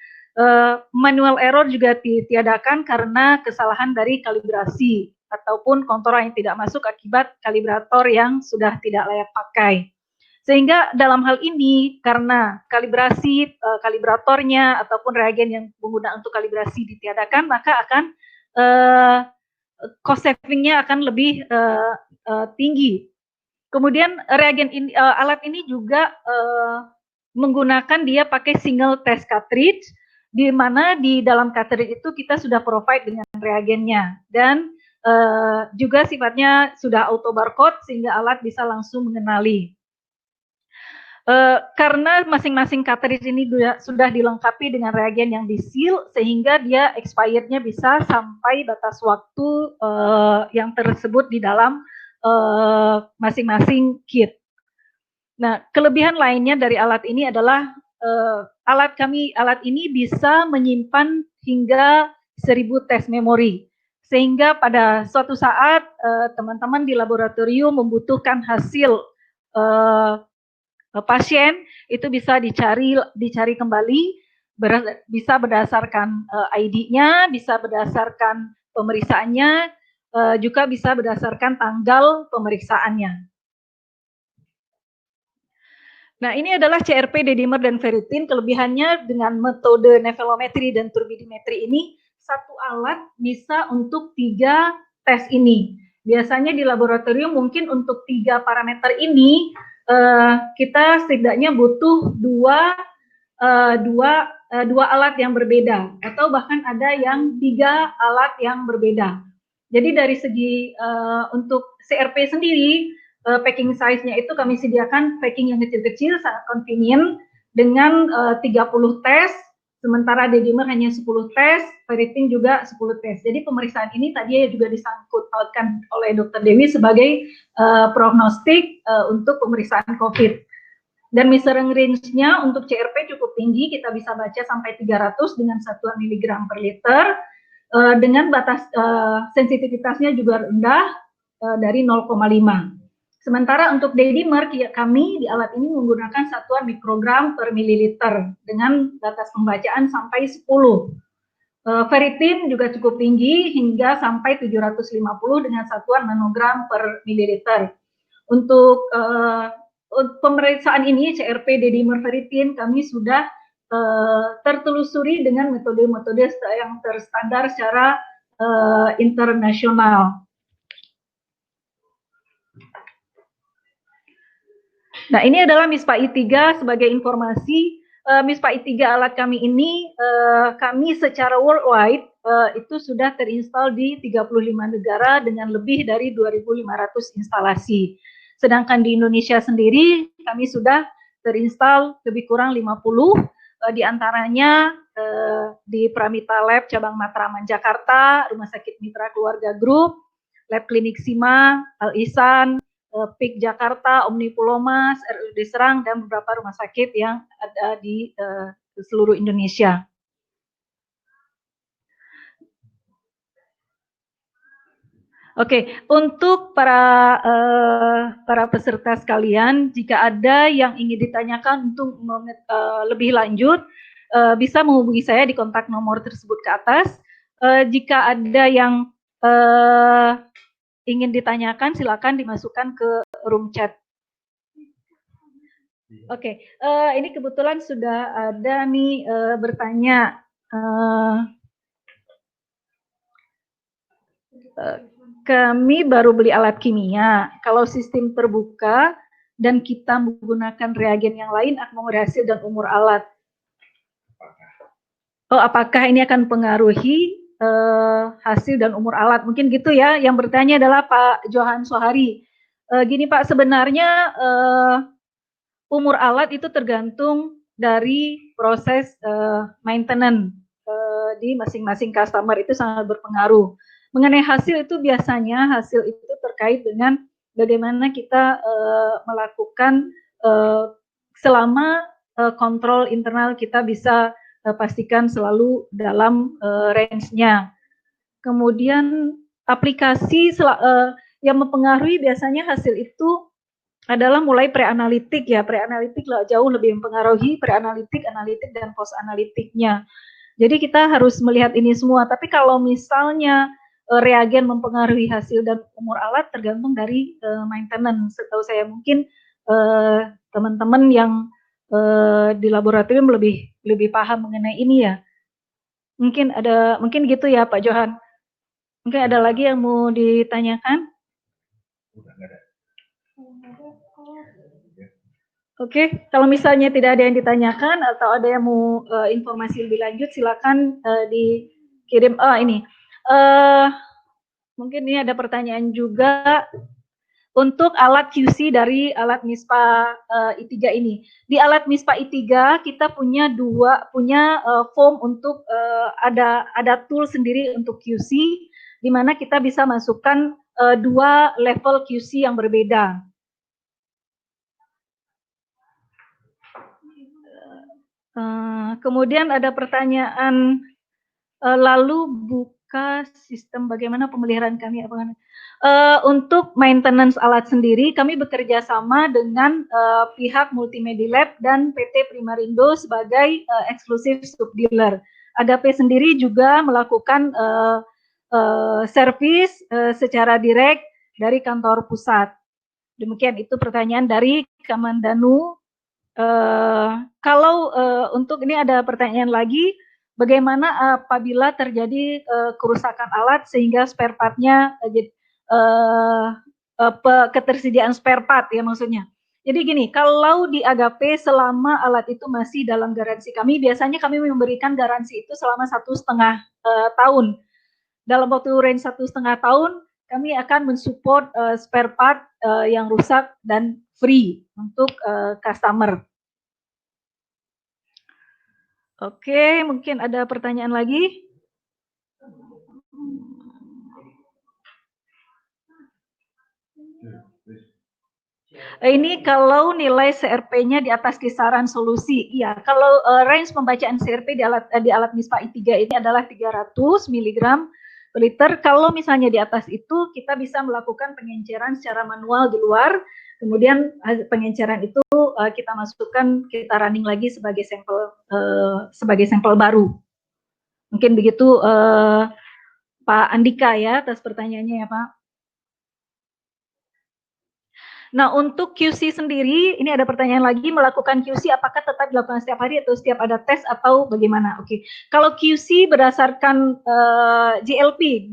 Manual error juga ditiadakan karena kesalahan dari kalibrasi ataupun kontrol yang tidak masuk akibat kalibrator yang sudah tidak layak pakai. Sehingga dalam hal ini karena kalibrasi kalibratornya ataupun reagen yang menggunakan untuk kalibrasi ditiadakan, maka akan cost savingnya akan lebih tinggi. Kemudian reagen ini, alat ini juga menggunakan dia pakai single test cartridge, di mana di dalam cartridge itu kita sudah provide dengan reagennya dan juga sifatnya sudah auto barcode sehingga alat bisa langsung mengenali. Karena masing-masing cartridge ini sudah dilengkapi dengan reagen yang di-seal sehingga dia expirednya bisa sampai batas waktu yang tersebut di dalam masing-masing kit. Nah, kelebihan lainnya dari alat ini adalah alat ini bisa menyimpan hingga 1000 tes memori. Sehingga pada suatu saat teman-teman di laboratorium membutuhkan hasil pasien, itu bisa dicari kembali, bisa berdasarkan ID-nya, bisa berdasarkan pemeriksaannya, juga bisa berdasarkan tanggal pemeriksaannya. Nah, ini adalah CRP, D-dimer, dan ferritin. Kelebihannya dengan metode nevelometri dan turbidimetri ini, satu alat bisa untuk 3 tes ini. Biasanya di laboratorium mungkin untuk 3 parameter ini, kita setidaknya butuh dua alat yang berbeda, atau bahkan ada yang 3 alat yang berbeda. Jadi dari segi untuk CRP sendiri, packing size-nya itu kami sediakan packing yang kecil-kecil, sangat convenient, dengan 30 tes, sementara D-dimer hanya 10 tes, ferritin juga 10 tes. Jadi pemeriksaan ini tadi juga disangkut-pautkan oleh Dr. Dewi sebagai prognostik untuk pemeriksaan COVID. Dan measuring range-nya untuk CRP cukup tinggi, kita bisa baca sampai 300 dengan satuan miligram per liter, dengan batas sensitivitasnya juga rendah dari 0,5. Sementara untuk D-dimer, kami di alat ini menggunakan satuan mikrogram per mililiter dengan batas pembacaan sampai 10. Ferritin juga cukup tinggi hingga sampai 750 dengan satuan nanogram per mililiter. Untuk pemeriksaan ini CRP D-dimerferitin kami sudah tertelusuri dengan metode-metode yang terstandar secara internasional. Nah, ini adalah MISPA I3 sebagai informasi. MISPA I3 alat kami ini, kami secara worldwide itu sudah terinstall di 35 negara dengan lebih dari 2.500 instalasi. Sedangkan di Indonesia sendiri, kami sudah terinstall lebih kurang 50, di antaranya di Pramita Lab Cabang Matraman Jakarta, Rumah Sakit Mitra Keluarga Group, Lab Klinik Sima, Al Ihsan, PIK Jakarta, Omni Pulomas, RUD Serang, dan beberapa rumah sakit yang ada di seluruh Indonesia. Oke, untuk para peserta sekalian, jika ada yang ingin ditanyakan untuk lebih lanjut, bisa menghubungi saya di kontak nomor tersebut ke atas. Jika ada yang ingin ditanyakan, silakan dimasukkan ke room chat. Oke, ini kebetulan sudah ada nih bertanya. Kami baru beli alat kimia. Kalau sistem terbuka dan kita menggunakan reagen yang lain akan mengurangi hasil dan umur alat. Oh, apakah ini akan mempengaruhi hasil dan umur alat? Mungkin gitu ya. Yang bertanya adalah Pak Johan Sohari. Gini Pak, sebenarnya umur alat itu tergantung dari proses maintenance di masing-masing customer, itu sangat berpengaruh. Mengenai hasil itu biasanya hasil itu terkait dengan bagaimana kita melakukan selama kontrol internal kita bisa pastikan selalu dalam range-nya. Kemudian aplikasi yang mempengaruhi biasanya hasil itu adalah mulai pre-analitik ya. Pre-analitik jauh lebih mempengaruhi pre-analitik, analitik, dan post-analitiknya. Jadi kita harus melihat ini semua. Tapi kalau misalnya reagen mempengaruhi hasil dan umur alat tergantung dari maintenance. Setahu saya mungkin teman-teman yang di laboratorium lebih paham mengenai ini ya. Mungkin gitu ya Pak Johan. Mungkin ada lagi yang mau ditanyakan? Oke, kalau misalnya tidak ada yang ditanyakan atau ada yang mau informasi lebih lanjut, silakan dikirim. Ini. Mungkin ini ada pertanyaan juga untuk alat QC dari alat MISPA I3 ini. Di alat MISPA I3 kita punya form untuk ada tool sendiri untuk QC, di mana kita bisa masukkan 2 level QC yang berbeda. Kemudian ada pertanyaan, lalu buka sistem bagaimana pemeliharaan kami? Untuk maintenance alat sendiri, kami bekerja sama dengan pihak Multimedilab dan PT Primarindo sebagai eksklusif subdealer. Agape sendiri juga melakukan servis secara direct dari kantor pusat. Demikian itu pertanyaan dari Kamandanu. Kalau untuk ini ada pertanyaan lagi, bagaimana apabila terjadi kerusakan alat sehingga spare part-nya ketersediaan spare part ya maksudnya. Jadi gini, kalau di Agape selama alat itu masih dalam garansi kami, biasanya kami memberikan garansi itu selama 1,5 tahun. Dalam waktu range 1,5 tahun, kami akan mensupport spare part yang rusak dan free untuk customer. Oke, mungkin ada pertanyaan lagi? Ini kalau nilai CRP-nya di atas kisaran solusi. Iya, kalau range pembacaan CRP di alat MISPA I3 ini adalah 300 mg per liter. Kalau misalnya di atas itu, kita bisa melakukan pengenceran secara manual di luar. Kemudian pengenceran itu kita masukkan, kita running lagi sebagai sampel baru. Mungkin begitu Pak Andika ya atas pertanyaannya ya Pak. Nah, untuk QC sendiri, ini ada pertanyaan lagi, melakukan QC apakah tetap dilakukan setiap hari atau setiap ada tes atau bagaimana? Oke, kalau QC berdasarkan GLP,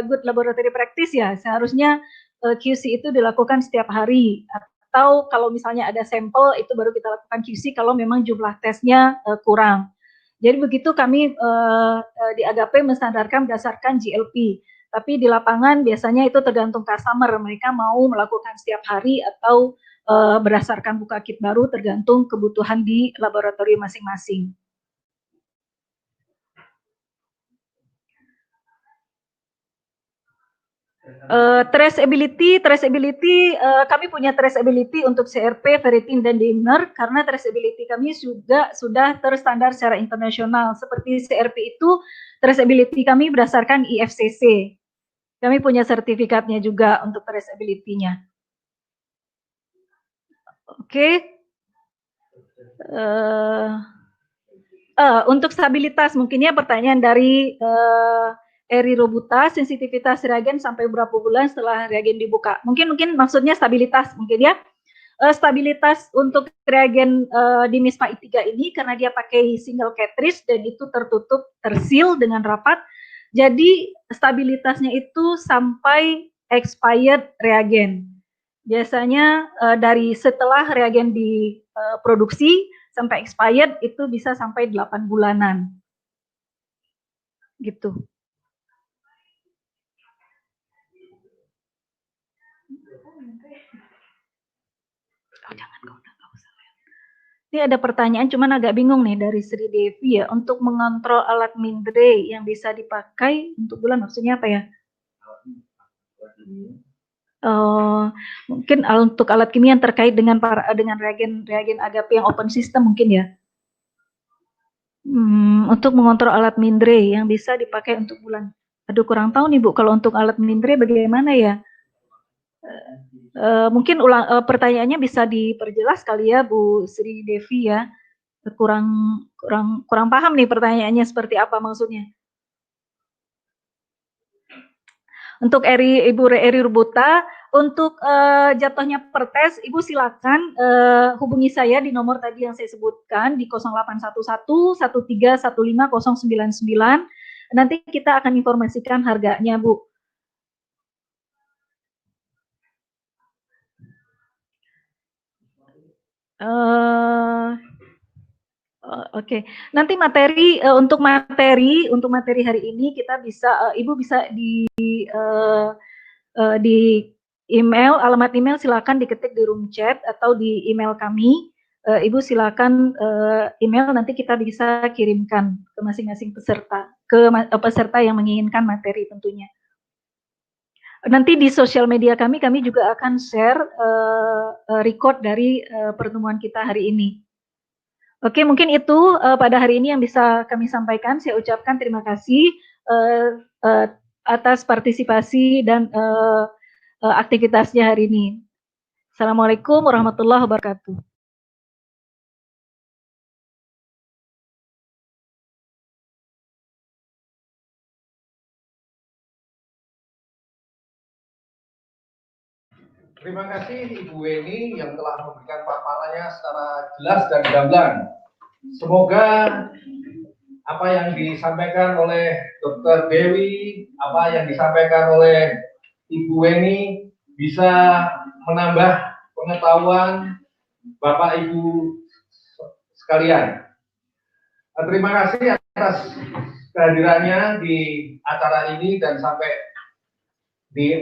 Good Laboratory Practice ya, seharusnya QC itu dilakukan setiap hari. Atau kalau misalnya ada sampel, itu baru kita lakukan QC kalau memang jumlah tesnya kurang. Jadi begitu kami di Agape menstandarkan berdasarkan GLP. Tapi di lapangan biasanya itu tergantung customer, mereka mau melakukan setiap hari atau berdasarkan buka kit baru tergantung kebutuhan di laboratorium masing-masing. Traceability, kami punya traceability untuk CRP, ferritin, dan dimer karena traceability kami sudah terstandar secara internasional. Seperti CRP itu traceability kami berdasarkan IFCC. Kami punya sertifikatnya juga untuk traceability-nya. Oke. Untuk stabilitas, mungkinnya pertanyaan dari Eri Robuta, sensitivitas reagen sampai berapa bulan setelah reagen dibuka? Mungkin maksudnya stabilitas, mungkin ya. Stabilitas untuk reagen di MISPA I3 ini karena dia pakai single cartridge dan itu tertutup, terseal dengan rapat. Jadi stabilitasnya itu sampai expired reagen. Biasanya dari setelah reagen diproduksi sampai expired itu bisa sampai 8 bulanan. Gitu. Oh, jangan, nggak usah. Ini ada pertanyaan, cuman agak bingung nih dari Sri Devi ya. Untuk mengontrol alat Mindray yang bisa dipakai untuk bulan, maksudnya apa ya? Mungkin untuk alat kimia yang terkait dengan reagen Agape yang open system mungkin ya. Untuk mengontrol alat Mindray yang bisa dipakai untuk bulan. Aduh, kurang tahu nih Bu, kalau untuk alat Mindray bagaimana ya? Mungkin pertanyaannya bisa diperjelas kali ya Bu Sri Devi ya. Kurang paham nih pertanyaannya seperti apa maksudnya. Untuk Ibu Eri Rubuta, untuk jatuhnya per tes, Ibu silakan hubungi saya di nomor tadi yang saya sebutkan di 0811 1315 099. Nanti kita akan informasikan harganya, Bu. Oke. Nanti untuk materi hari ini kita bisa Ibu bisa di email, alamat email silakan diketik di room chat atau di email kami. Ibu silakan email, nanti kita bisa kirimkan ke masing-masing peserta, peserta yang menginginkan materi tentunya. Nanti di sosial media kami juga akan share record dari pertemuan kita hari ini. Oke, mungkin itu pada hari ini yang bisa kami sampaikan. Saya ucapkan terima kasih atas partisipasi dan aktivitasnya hari ini. Assalamualaikum warahmatullahi wabarakatuh. Terima kasih Ibu Weni yang telah memberikan paparannya secara jelas dan gamblang. Semoga apa yang disampaikan oleh Dr. Dewi, apa yang disampaikan oleh Ibu Weni bisa menambah pengetahuan Bapak Ibu sekalian. Terima kasih atas kehadirannya di acara ini dan sampai di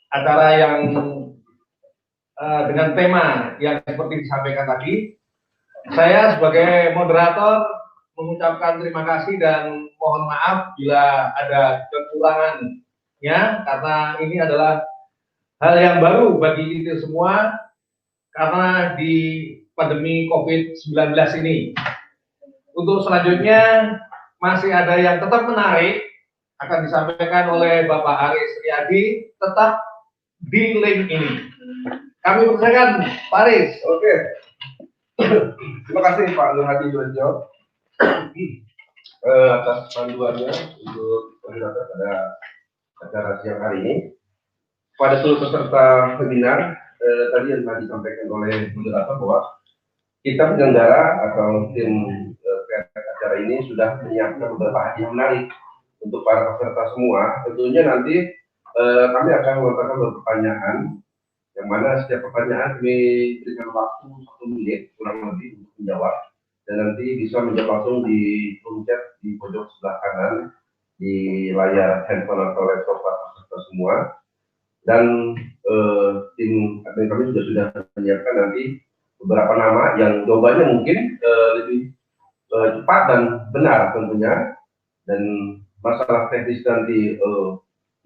acara yang dengan tema yang seperti disampaikan tadi. Saya sebagai moderator mengucapkan terima kasih dan mohon maaf bila ada kekurangannya karena ini adalah hal yang baru bagi kita semua karena di pandemi COVID-19 ini. Untuk selanjutnya masih ada yang tetap menarik akan disampaikan oleh Bapak Aris Riyadi, tetap di link ini. Kami persilakan Pak Aris. Oke. Terima kasih Pak Nur Hadi Juwanjo atas panduannya untuk moderator pada acara siang hari ini. Pada seluruh peserta webinar, tadi yang tadi disampaikan oleh moderator bahwa kita penyelenggara atau tim acara ini sudah menyiapkan beberapa hadiah menarik untuk para peserta semua. Tentunya nanti kami akan melontarkan beberapa pertanyaan, yang mana setiap pertanyaan kami berikan waktu 1 menit kurang lebih untuk menjawab, dan nanti bisa menjawab langsung di room chat di pojok sebelah kanan di layar handphone atau laptop para peserta semua. Dan tim admin kami sudah menyiapkan nanti beberapa nama yang jawabannya mungkin lebih cepat dan benar tentunya, dan masalah teknis nanti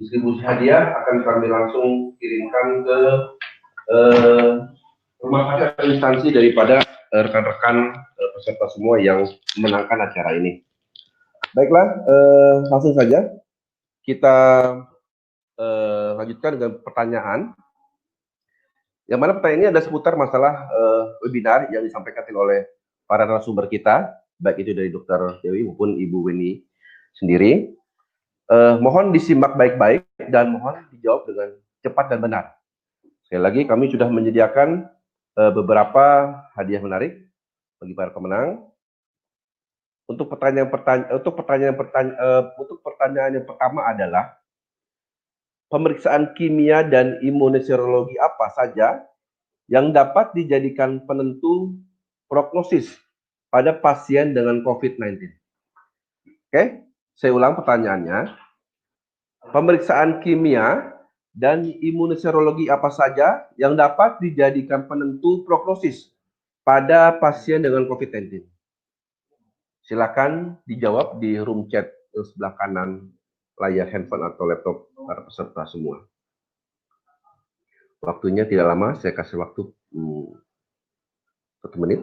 distribusi hadiah akan kami langsung kirimkan ke rumah kaca instansi daripada rekan-rekan peserta semua yang memenangkan acara ini. Baiklah, langsung saja kita lanjutkan dengan pertanyaan. Yang mana pertanyaan ini ada seputar masalah webinar yang disampaikan oleh para narasumber kita, baik itu dari Dr. Dewi maupun Ibu Weni sendiri. Mohon disimak baik-baik dan mohon dijawab dengan cepat dan benar. Sekali lagi, kami sudah menyediakan beberapa hadiah menarik bagi para pemenang. Untuk pertanyaan yang pertama adalah pemeriksaan kimia dan imunoserologi apa saja yang dapat dijadikan penentu prognosis pada pasien dengan COVID-19? Oke, saya ulang pertanyaannya. Pemeriksaan kimia dan imunoserologi apa saja yang dapat dijadikan penentu prognosis pada pasien dengan COVID-19? Silakan dijawab di room chat yang sebelah kanan layar handphone atau laptop para peserta semua. Waktunya tidak lama, saya kasih waktu 1 menit.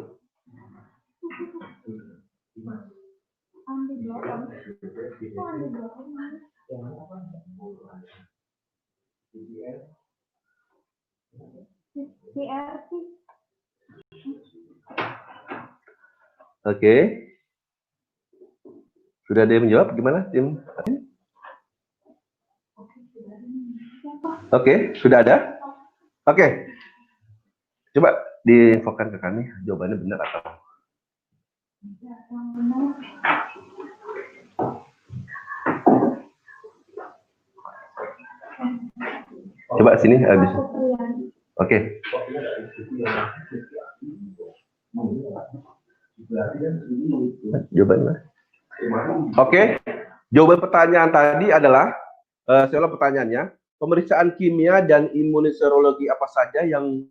Oke. Sudah ada yang menjawab? Gimana, tim? Oke, sudah ada? Oke. Coba diinfokan ke kami jawabannya benar atau coba sini habis. Oke. Jawabannya. Oke. Jawaban pertanyaan tadi adalah saya ulang pertanyaannya. Pemeriksaan kimia dan imunoserologi apa saja yang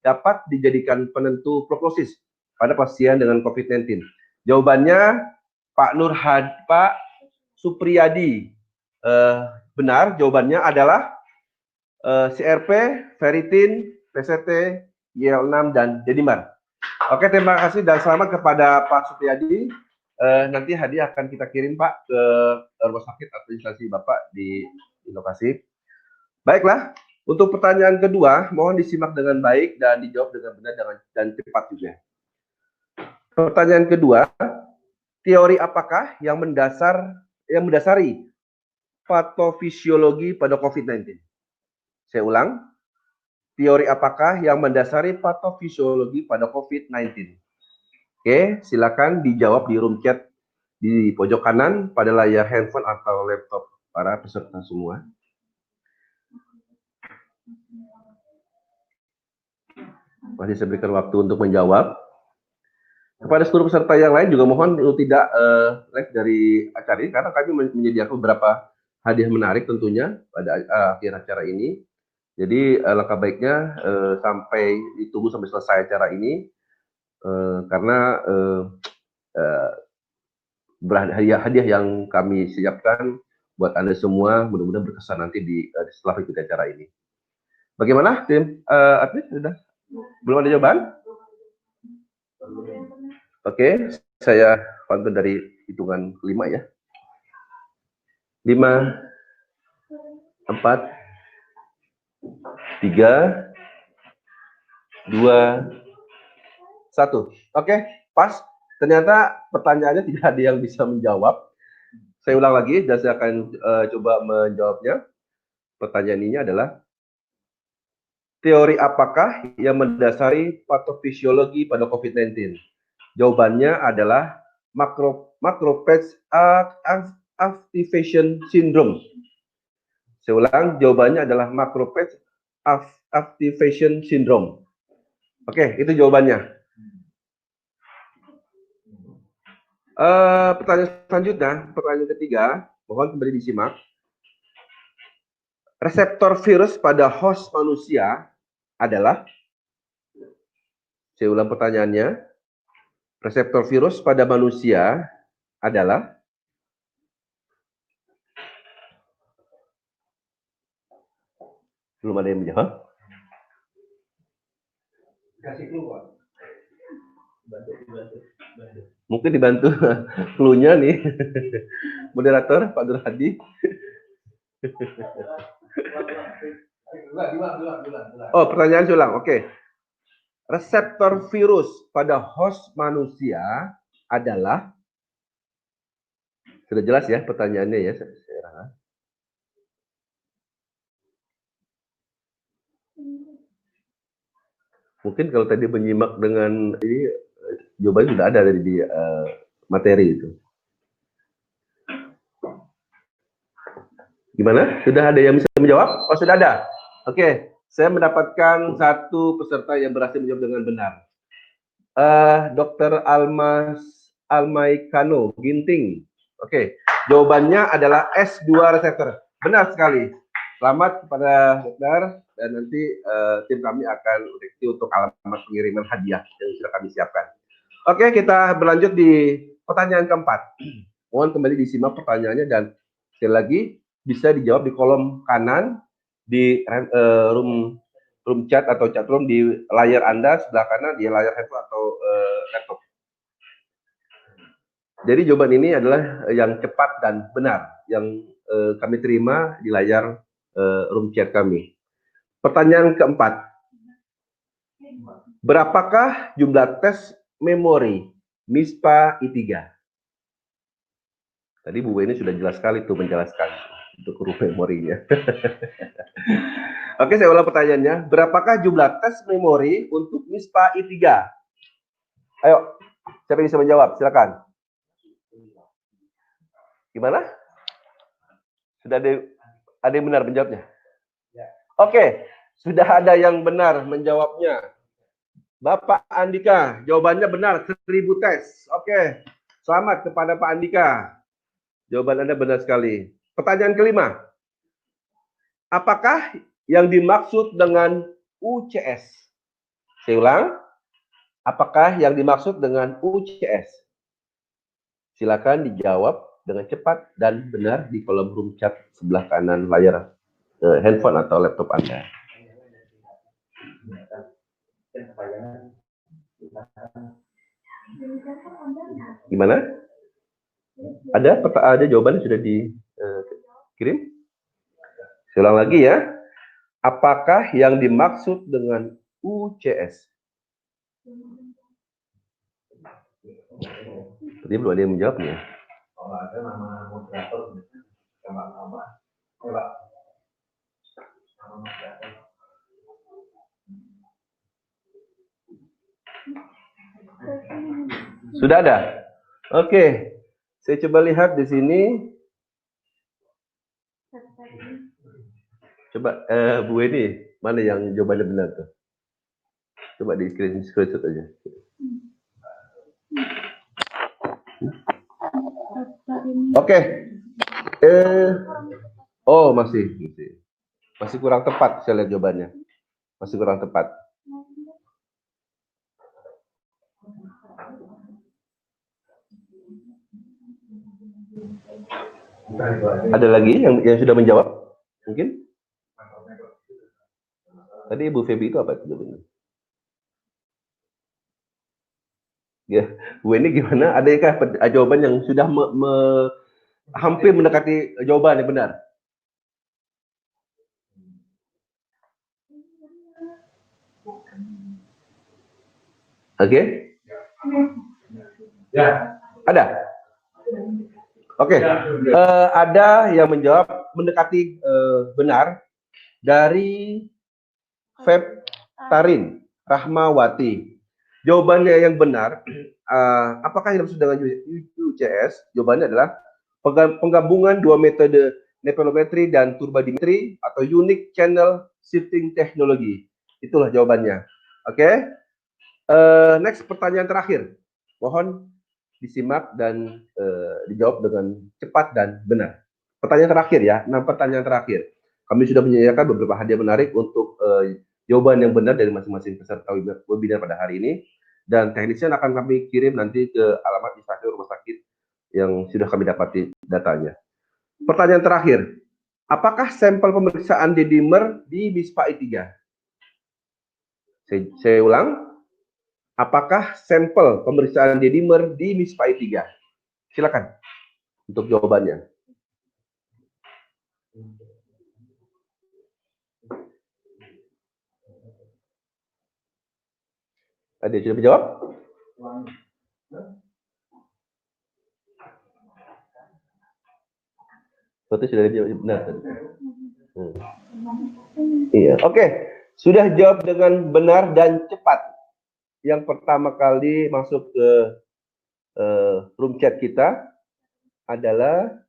dapat dijadikan penentu prognosis pada pasien dengan COVID-19? Jawabannya Pak Supriyadi. Benar, jawabannya adalah CRP, ferritin, PCT, YL6, dan dedimar. Oke, terima kasih dan selamat kepada Pak Supriyadi. Nanti hadiah akan kita kirim Pak ke rumah sakit atau instansi Bapak di lokasi. Baiklah, untuk pertanyaan kedua, mohon disimak dengan baik dan dijawab dengan benar dan cepat juga. Pertanyaan kedua, teori apakah yang mendasari patofisiologi pada COVID-19? Saya ulang, teori apakah yang mendasari patofisiologi pada COVID-19? Oke, silakan dijawab di room chat di pojok kanan pada layar handphone atau laptop para peserta semua. Masih saya berikan waktu untuk menjawab. Kepada seluruh peserta yang lain juga mohon untuk tidak live dari acara ini, karena kami menyediakan beberapa hadiah menarik tentunya pada akhir acara ini. Jadi langkah baiknya sampai ditunggu sampai selesai acara ini, karena hadiah yang kami siapkan buat Anda semua mudah-mudahan berkesan nanti setelah ikuti acara ini. Bagaimana tim admin? Sudah? Belum ada jawaban? Oke, saya pantun dari hitungan kelima ya. 5, 4, 3, 2, 1. Oke, pas. Ternyata pertanyaannya tidak ada yang bisa menjawab. Saya ulang lagi dan saya akan coba menjawabnya. Pertanyaan ini adalah, teori apakah yang mendasari patofisiologi pada COVID-19? Jawabannya adalah macrophage activation syndrome. Saya ulang, jawabannya adalah macrophage activation syndrome. Oke, itu jawabannya. Pertanyaan selanjutnya, pertanyaan ketiga, mohon kembali disimak. Reseptor virus pada host manusia adalah, saya ulang pertanyaannya, reseptor virus pada manusia adalah, belum ada yang menjawab? Kasih keluar. Mungkin dibantu clue-nya nih, moderator Pak Nur Hadi. Oh, pertanyaan ulang. Oke. Reseptor virus pada host manusia adalah, sudah jelas ya pertanyaannya ya. Mungkin kalau tadi menyimak dengan ini, jawabannya sudah ada dari di materi itu. Gimana? Sudah ada yang bisa menjawab? Oh, sudah ada. Oke, saya mendapatkan satu peserta yang berhasil menjawab dengan benar. Dr. Almaikano Ginting. Oke, jawabannya adalah S2 reseptor. Benar sekali. Selamat kepada dokter, dan nanti tim kami akan review untuk alamat pengiriman hadiah yang sudah kami siapkan. Oke, kita berlanjut di pertanyaan keempat. Mohon kembali disimak pertanyaannya, dan sekali lagi bisa dijawab di kolom kanan di room chat atau chat room di layar Anda sebelah kanan, di layar handphone atau laptop. Jadi jawaban ini adalah yang cepat dan benar yang kami terima di layar room chat kami. Pertanyaan keempat. Berapakah jumlah tes memori MISPA I3? Tadi Bu ini sudah jelas sekali tuh menjelaskan untuk room memorinya. Oke, saya ulang pertanyaannya. Berapakah jumlah tes memori untuk MISPA I3? Ayo, siapa yang bisa menjawab? Silakan. Gimana? Sudah ada yang benar menjawabnya? Ya. Oke, sudah ada yang benar menjawabnya. Bapak Andika, jawabannya benar, 1000 tes. Oke, selamat kepada Pak Andika. Jawaban Anda benar sekali. Pertanyaan kelima. Apakah yang dimaksud dengan UCS? Saya ulang. Apakah yang dimaksud dengan UCS? Silakan dijawab dengan cepat dan benar di kolom room chat sebelah kanan layar handphone atau laptop Anda. Gimana? Ada jawabannya sudah dikirim? Saya ulang lagi ya. Apakah yang dimaksud dengan UCS? Tadi belum ada yang menjawabnya. Kalau ada nama moderator, nama. Sudah ada? Oke. Saya coba lihat di sini. Coba Bu ini, mana yang jawabannya benar tuh? Coba di screenshot aja. Oke. Oh, masih kurang tepat saya lihat jawabannya. Masih kurang tepat. Ada lagi yang sudah menjawab? Mungkin? Tadi Ibu Febi itu apa jawabannya? Ya, Bu ini gimana? Adakah jawaban yang sudah hampir mendekati jawaban yang benar? Oke? Ya. Ada? Oke. Ada yang menjawab mendekati benar dari Tarin Rahmawati. Jawabannya yang benar, apakah yang dimaksud dengan UCS? Jawabannya adalah penggabungan dua metode nepelometri dan turbadimetri atau Unique Channel Shifting Technology. Itulah jawabannya. Oke. Next, pertanyaan terakhir. Mohon disimak dan dijawab dengan cepat dan benar. Pertanyaan terakhir ya, 6 pertanyaan terakhir. Kami sudah menyediakan beberapa hadiah menarik untuk jawaban yang benar dari masing-masing peserta webinar pada hari ini. Dan teknisnya akan kami kirim nanti ke alamat instansi rumah sakit yang sudah kami dapati datanya. Pertanyaan terakhir, apakah sampel pemeriksaan D-dimer di MISPA I3? Saya ulang, apakah sampel pemeriksaan D-dimer di MISPA I3? Silakan untuk jawabannya. Ada yang sudah menjawab? Berarti sudah dijawab benar. Iya, oke. Sudah jawab dengan benar dan cepat. Yang pertama kali masuk ke room chat kita adalah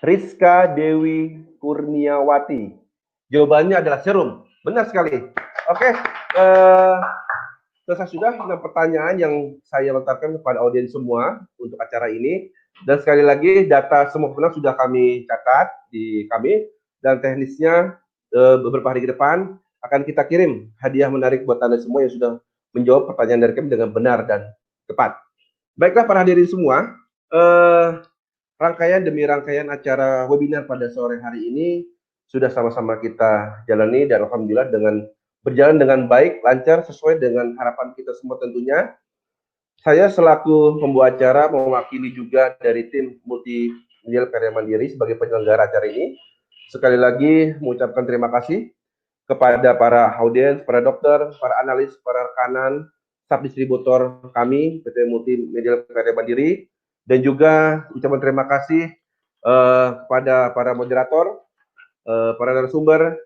Rizka Dewi Kurniawati. Jawabannya adalah serum. Benar sekali. Oke, selesai sudah 6 pertanyaan yang saya lontarkan kepada audiens semua untuk acara ini. Dan sekali lagi data semua pemenang sudah kami catat di kami, dan teknisnya beberapa hari ke depan akan kita kirim hadiah menarik buat Anda semua yang sudah menjawab pertanyaan dari kami dengan benar dan tepat. Baiklah para hadirin semua, rangkaian demi rangkaian acara webinar pada sore hari ini sudah sama-sama kita jalani dan alhamdulillah berjalan dengan baik, lancar, sesuai dengan harapan kita semua tentunya. Saya selaku pembawa acara mewakili juga dari tim Multimedial Karya Mandiri sebagai penyelenggara acara ini. Sekali lagi mengucapkan terima kasih kepada para audiens, para dokter, para analis, para rekanan, staf distributor kami, PT Multimedial Karya Mandiri, dan juga ucapan terima kasih kepada para moderator, para narasumber,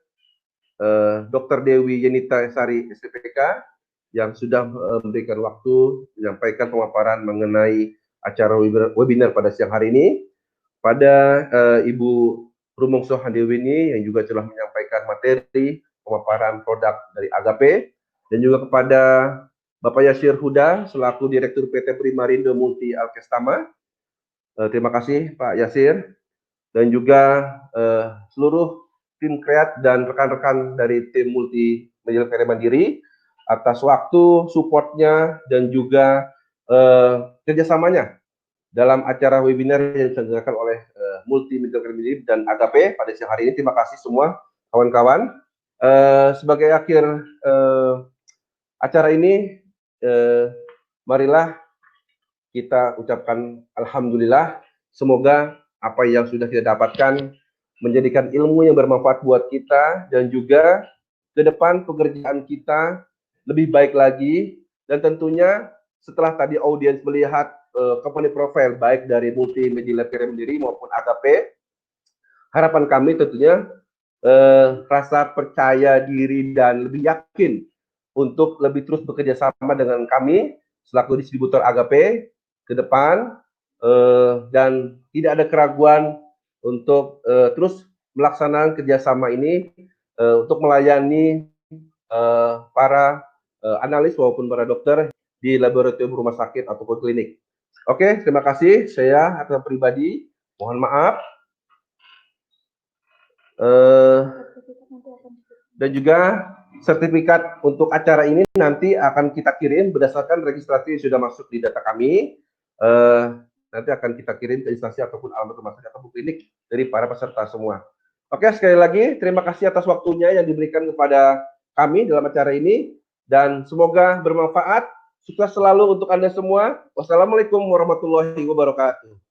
Dr. Dewi Yenita Sari SPPK yang sudah memberikan waktu menyampaikan pemaparan mengenai acara webinar pada siang hari ini, pada Ibu Rumongso Handewini yang juga telah menyampaikan materi pemaparan produk dari Agape, dan juga kepada Bapak Yasir Huda selaku Direktur PT Primarindo Multi Alkestama. Terima kasih Pak Yasir, dan juga seluruh tim kreat dan rekan-rekan dari tim Multimedial Karya Mandiri atas waktu, supportnya, dan juga kerjasamanya dalam acara webinar yang diselenggarakan oleh Multimedial Karya Mandiri dan Agape pada siang hari ini. Terima kasih semua kawan-kawan. Sebagai akhir acara ini, marilah kita ucapkan alhamdulillah. Semoga apa yang sudah kita dapatkan menjadikan ilmu yang bermanfaat buat kita, dan juga ke depan pekerjaan kita lebih baik lagi. Dan tentunya setelah tadi audiens melihat company profile baik dari Multimedial Karya Mandiri maupun Agape, harapan kami tentunya rasa percaya diri dan lebih yakin untuk lebih terus bekerja sama dengan kami selaku distributor Agape ke depan, dan tidak ada keraguan untuk terus melaksanakan kerjasama ini untuk melayani para analis maupun para dokter di laboratorium rumah sakit ataupun klinik. Oke, terima kasih. Saya atas pribadi mohon maaf. Dan juga sertifikat untuk acara ini nanti akan kita kirim berdasarkan registrasi yang sudah masuk di data kami. Nanti akan kita kirim ke instansi ataupun alamat rumah sakit ataupun klinik dari para peserta semua. Oke, sekali lagi terima kasih atas waktunya yang diberikan kepada kami dalam acara ini, dan semoga bermanfaat. Sukses selalu untuk Anda semua. Wassalamualaikum warahmatullahi wabarakatuh.